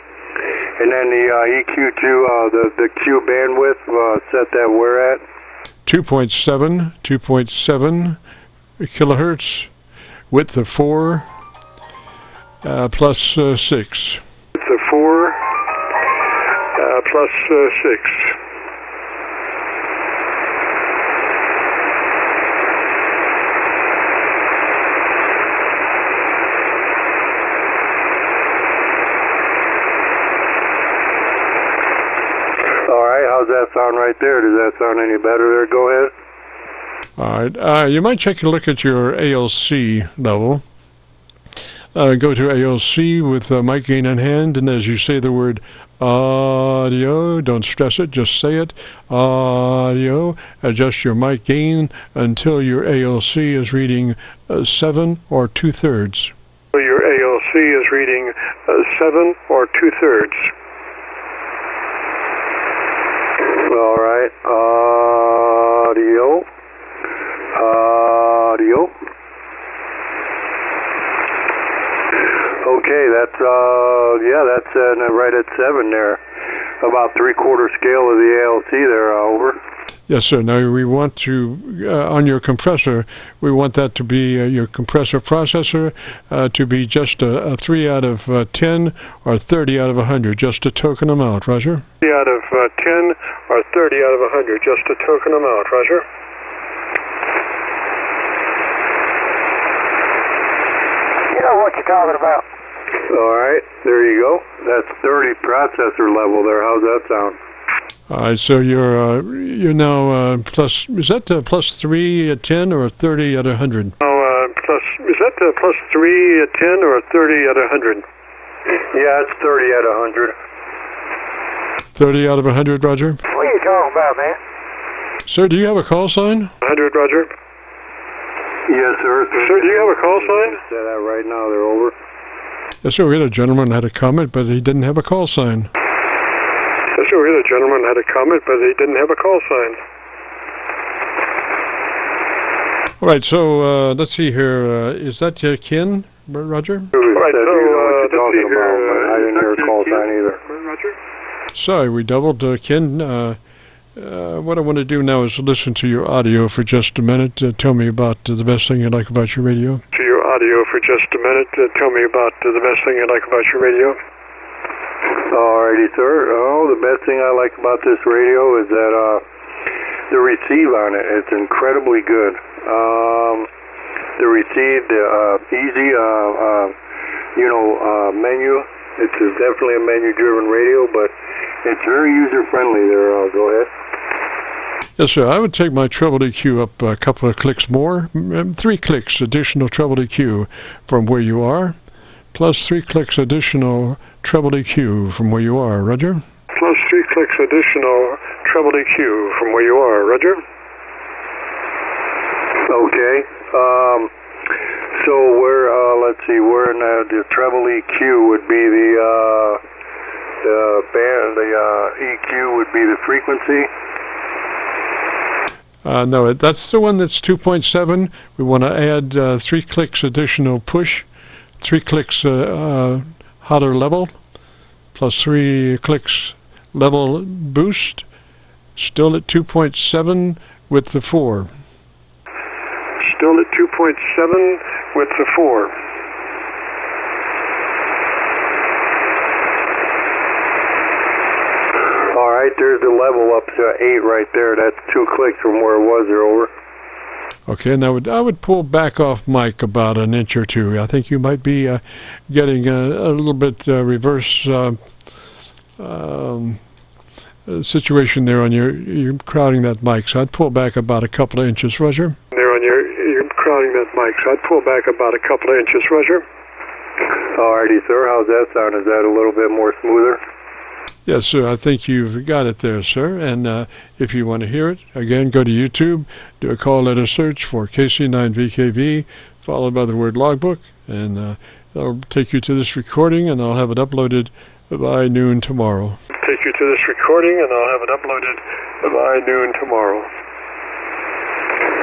And then the EQ2, the Q bandwidth, set that where at? 2.7 kilohertz, width of 4, +6. Width of 4, +6. How's that sound right there? Does that sound any better there? Go ahead. All right. You might take a look at your ALC level. Go to ALC with mic gain in hand, and as you say the word audio, don't stress it, just say it, audio, adjust your mic gain until your ALC is reading 7 or 2/3. Your ALC is reading 7 or 2/3. All right, audio. Okay, that's that's right at 7 there. About 3/4 scale of the ALC there. Over. Yes, sir. Now we want to on your compressor, we want that to be your compressor processor to be just a 3 out of 10 or 30 out of 100, just a token amount. Roger. 3 out of 10 or 30 out of 100, just a token amount. Roger. You know what you're talking about. All right, there you go. That's 30 processor level there. How's that sound? All right, so you're now plus. Is that +3 at 10 or 30 at 100? Is that +3 at 10 or 30 at 100? Yeah, it's 30 at 100. 30 out of 100, Roger. What are you talking about, man? Sir, do you have a call sign? 100, Roger. Yes, sir. Sir, do you have a call sign? Say that right now. They're over. Yes, sir. We had a gentleman who had a comment, but he didn't have a call sign. Yes, sir. We had a gentleman who had a comment, but he didn't have a call sign. All right, so let's see here. Is that Ken, Roger? All right, so let's see here. I didn't hear a call sign either. Roger? Sorry, we doubled Ken. What I want to do now is listen to your audio for just a minute. Tell me about the best thing you like about your radio. To your audio for just a minute. Tell me about the best thing you like about your radio. Alrighty, sir. Oh, the best thing I like about this radio is that the receive on it. It's incredibly good. The receive, the easy, menu. It's definitely a menu-driven radio, but it's very user-friendly there. Go ahead. Yes, sir. I would take my treble EQ up a couple of clicks more. 3 clicks additional treble EQ from where you are, plus 3 clicks additional treble EQ from where you are. Roger? Plus 3 clicks additional treble EQ from where you are. Roger? Okay. So where, let's see, where in the treble EQ would be the EQ would be the frequency? No, that's the one that's 2.7. We want to add 3 clicks additional push, 3 clicks hotter level, plus 3 clicks level boost, still at 2.7 with the 4. Still at 2.7 with the 4. All right, there's the level up to 8 right there. That's 2 clicks from where it was there. Over. Okay, and I would pull back off mic about an inch or two. I think you might be getting a little bit reverse situation there on you're crowding that mic, so I'd pull back about a couple of inches, Roger. There on you're crowding that mic, so I'd pull back about a couple of inches, Roger. Alrighty, sir. How's that sound? Is that a little bit more smoother? Yes, sir. I think you've got it there, sir. And if you want to hear it, again, go to YouTube, do a call letter search for KC9VKV, followed by the word logbook, and that'll take you to this recording, and I'll have it uploaded by noon tomorrow. Take you to this recording, and I'll have it uploaded by noon tomorrow.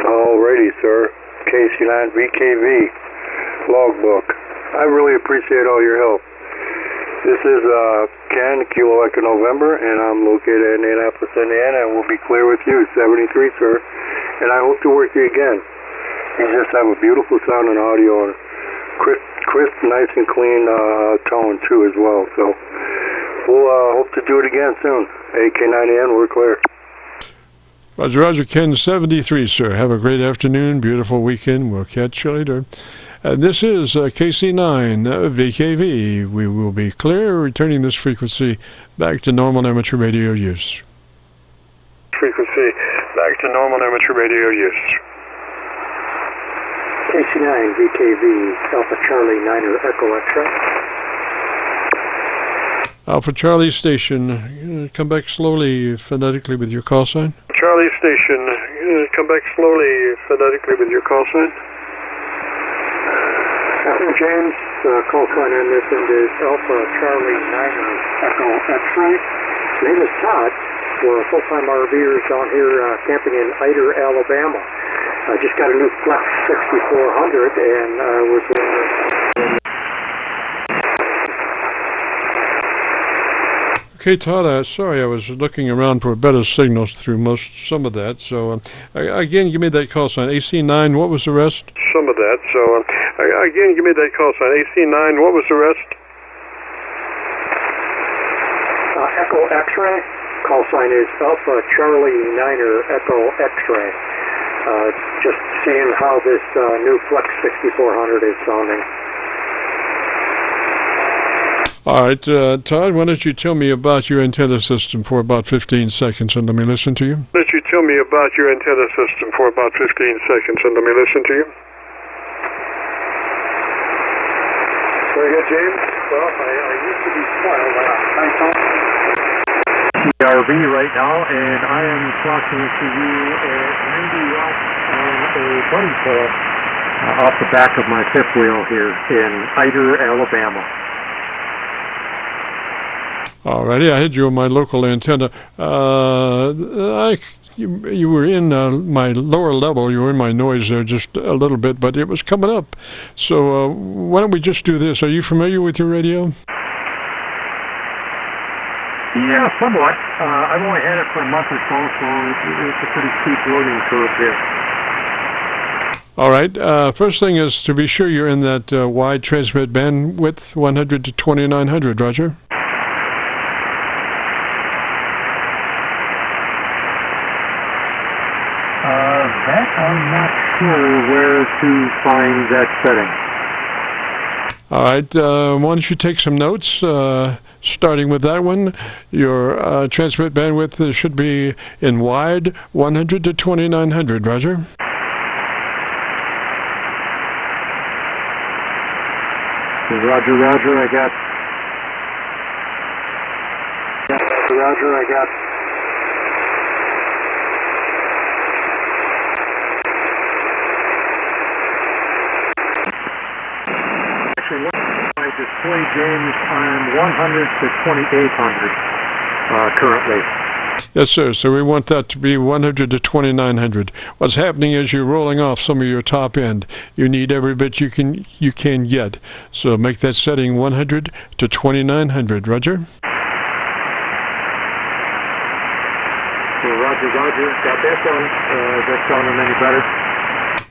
Alrighty, sir. KC9VKV logbook. I really appreciate all your help. This is Ken, Kilo Echo November, and I'm located in Indianapolis, Indiana, and we'll be clear with you, 73, sir. And I hope to work you again. You just have a beautiful sound and audio, and crisp, nice and clean tone, too, as well. So we'll hope to do it again soon. AK9N, we're clear. Roger, Roger, Ken, 73, sir. Have a great afternoon, beautiful weekend. We'll catch you later. And this is KC9VKV. We will be clear, returning this frequency back to normal amateur radio use. Frequency back to normal amateur radio use. KC9VKV, Alpha Charlie 9er Echo X-ray. Alpha Charlie Station, come back slowly, phonetically with your call sign. Charlie Station, come back slowly, phonetically with your call sign. James, call sign on this end is Alpha Charlie 9er Echo X-ray. Name is Todd. We're full-time RVers down here camping in Ida, Alabama. I just got a new Flex 6400 and was Okay, Todd, sorry, I was looking around for better signals through some of that. So, again, give me that call sign. AC9, what was the rest? Some of that. So, again, give me that call sign. AC9, what was the rest? Echo X-ray. Call sign is Alpha Charlie 9er Echo X-ray. Just seeing how this new Flex 6400 is sounding. All right, Todd, why don't you tell me about your antenna system for about 15 seconds and let me listen to you? Why don't you tell me about your antenna system for about 15 seconds and let me listen to you? Very good, James. Well, I used to be spoiled by a RV right now, and I am talking to you at 90 watts on a buddy pole off the back of my fifth wheel here in Ida, Alabama. Alrighty, I had you on my local antenna. You were in my lower level. You were in my noise there just a little bit, but it was coming up. So why don't we just do this? Are you familiar with your radio? Yeah, somewhat. I've only had it for a month or so, so it's a pretty steep learning curve here. All right. First thing is to be sure you're in that wide transmit bandwidth, 100 to 2900, Roger. That I'm not sure where to find that setting. All right. Why don't you take some notes, starting with that one. Your transmit bandwidth should be in wide, 100 to 2900, Roger. Roger, Roger, I got... Roger, I got... My display, James, I'm 100 to 2800 currently. Yes, sir. So we want that to be 100 to 2900. What's happening is you're rolling off some of your top end. You need every bit you can get. So make that setting 100 to 2900. Roger. So Roger, Roger. Got that done. Is that sounding any better?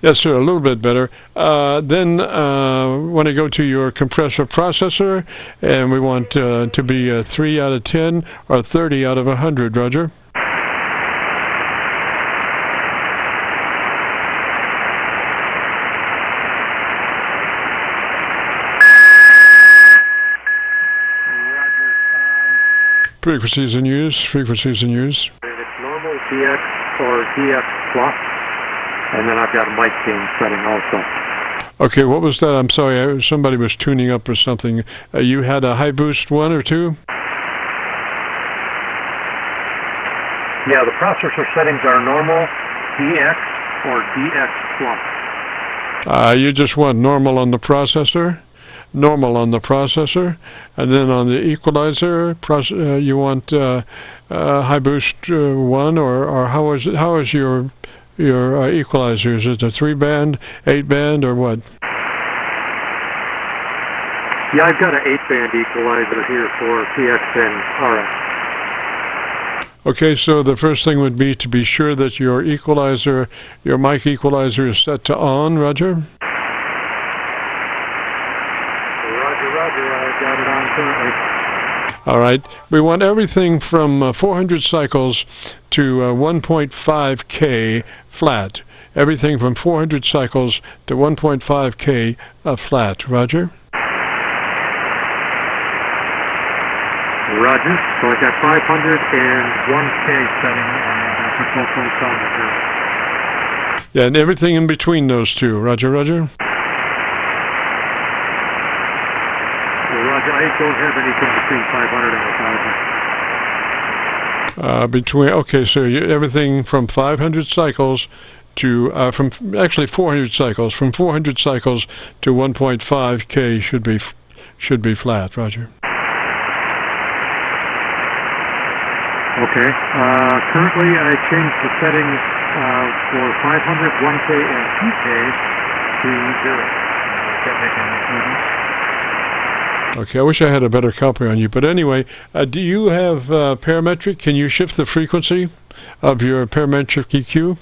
Yes, sir, a little bit better. Then want to go to your compressor processor, and we want to be 3 out of 10 or 30 out of 100, Roger. Frequencies in use. Frequencies in use. And it's normal, DX, or DX plus. And then I've got a mic gain setting also. Okay, what was that? I'm sorry, somebody was tuning up or something. You had a high boost 1 or 2? Yeah, the processor settings are normal, DX, or DX plus. You just want normal on the processor? Normal on the processor, and then on the equalizer, you want high boost 1, or how is it? How is your equalizer? Is it a 3-band, 8-band, or what? Yeah, I've got an 8-band equalizer here for PX and RF. Okay, so the first thing would be to be sure that your equalizer, your mic equalizer, is set to on, Roger? Roger, I got it on currently. All right, we want everything from 400 cycles to 1.5K flat. Everything from 400 cycles to 1.5K flat. Roger? Roger. So I got 501K setting on the control sound here. Yeah, and everything in between those two. Roger, Roger? Roger, I don't have anything between 500 and 1,000. Okay, so everything from 500 cycles to, from actually 400 cycles. From 400 cycles to 1.5K should be flat, Roger. Okay. Currently, I changed the settings for 500, 1K, and 2K to 0. Is that making any improvement? Okay, I wish I had a better copy on you. But anyway, do you have parametric? Can you shift the frequency of your parametric EQ?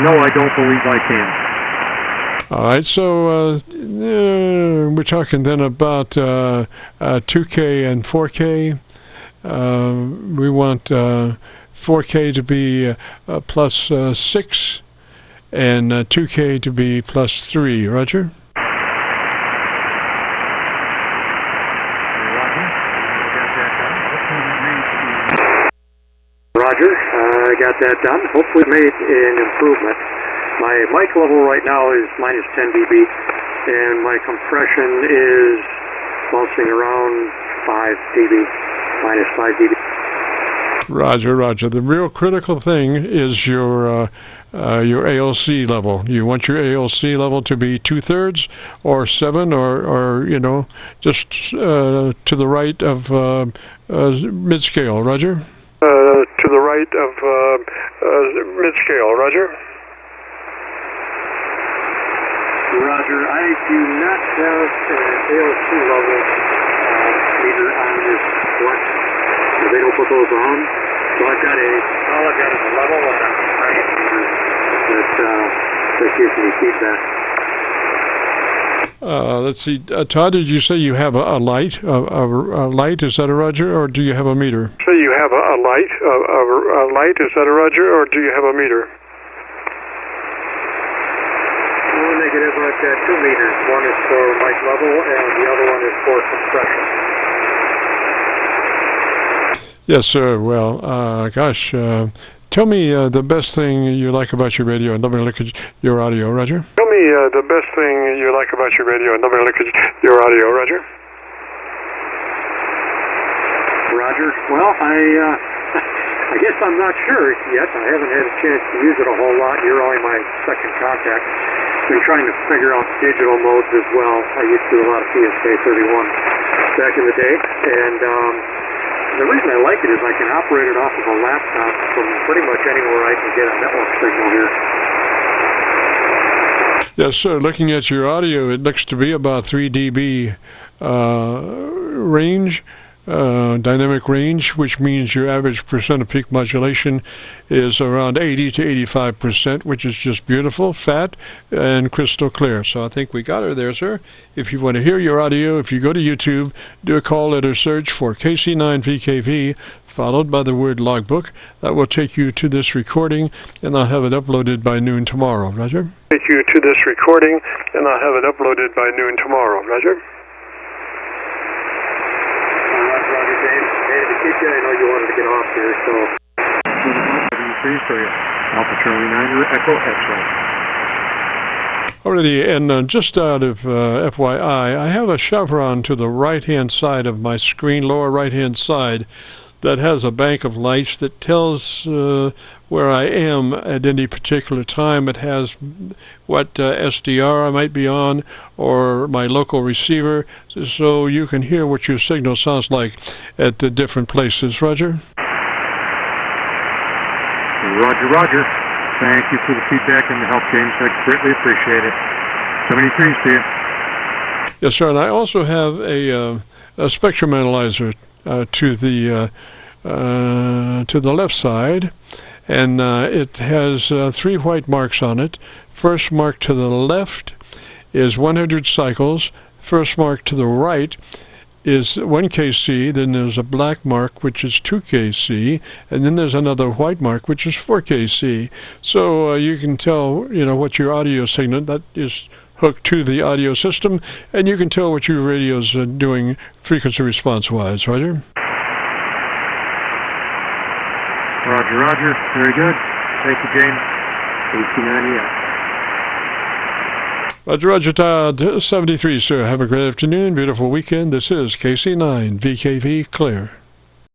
No, I don't believe I can. All right, so we're talking then about 2K and 4K. We want 4K to be plus 6 and 2K to be plus 3. Roger? Roger, I got that done. Hopefully made an improvement. My mic level right now is minus 10 dB, and my compression is bouncing around 5 dB, minus 5 dB. Roger, Roger. The real critical thing is your ALC level. You want your ALC level to be 2/3 or 7 or just to the right of mid-scale. Roger? To the right of mid-scale. Roger? Roger, I do not have an ALC level meter on this watch. They don't put those on. So I've got a level and a compression meter that gives me feedback. Let's see. Todd, did you say you have a light? A light, is that a Roger, or do you have a meter? So you have a light? A light, is that a Roger, or do you have a meter? Negative, I've got 2 meters. One is for mic level, and the other one is for compression. Yes, sir. Well, gosh, tell me the best thing you like about your radio, and let me look at your audio, Roger. Tell me the best thing you like about your radio, and let me look at your audio, Roger. Roger. Well, I guess I'm not sure yet. I haven't had a chance to use it a whole lot. You're only my second contact. Been trying to figure out digital modes as well. I used to do a lot of PSK 31 back in the day, and the reason I like it is I can operate it off of a laptop from pretty much anywhere I can get a network signal here. Yes, sir. Looking at your audio, it looks to be about 3 dB range. Dynamic range, which means your average percent of peak modulation is around 80 to 85%, which is just beautiful, fat, and crystal clear. So I think we got her there, sir. If you want to hear your audio, if you go to YouTube, do a call letter search for KC9VKV, followed by the word logbook. That will take you to this recording, and I'll have it uploaded by noon tomorrow. Roger? Take you to this recording, and I'll have it uploaded by noon tomorrow. Roger? had to keep you. I know you wanted to get off here, so. 73 for you. Alpha Charlie 9, Echo X-ray. Already, and just out of FYI, I have a chevron to the right-hand side of my screen, lower right-hand side, that has a bank of lights that tells where I am at any particular time. It has what SDR I might be on or my local receiver, so you can hear what your signal sounds like at the different places. Roger? Roger, Roger. Thank you for the feedback and the help, James. I greatly appreciate it. 73 to you. Yes, sir, and I also have a spectrum analyzer to the left side, and it has 3 white marks on it. First mark to the left is 100 cycles. First mark to the right is 1 KC. Then there's a black mark, which is 2 KC, and then there's another white mark, which is 4 KC. So you can tell, what your audio signal that is hooked to the audio system, and you can tell what your radio's doing frequency response-wise. Roger? Roger, Roger. Very good. Thank you, James. KC9VKV. Roger, Roger, Todd, 73, sir. Have a great afternoon, beautiful weekend. This is KC9VKV Clear.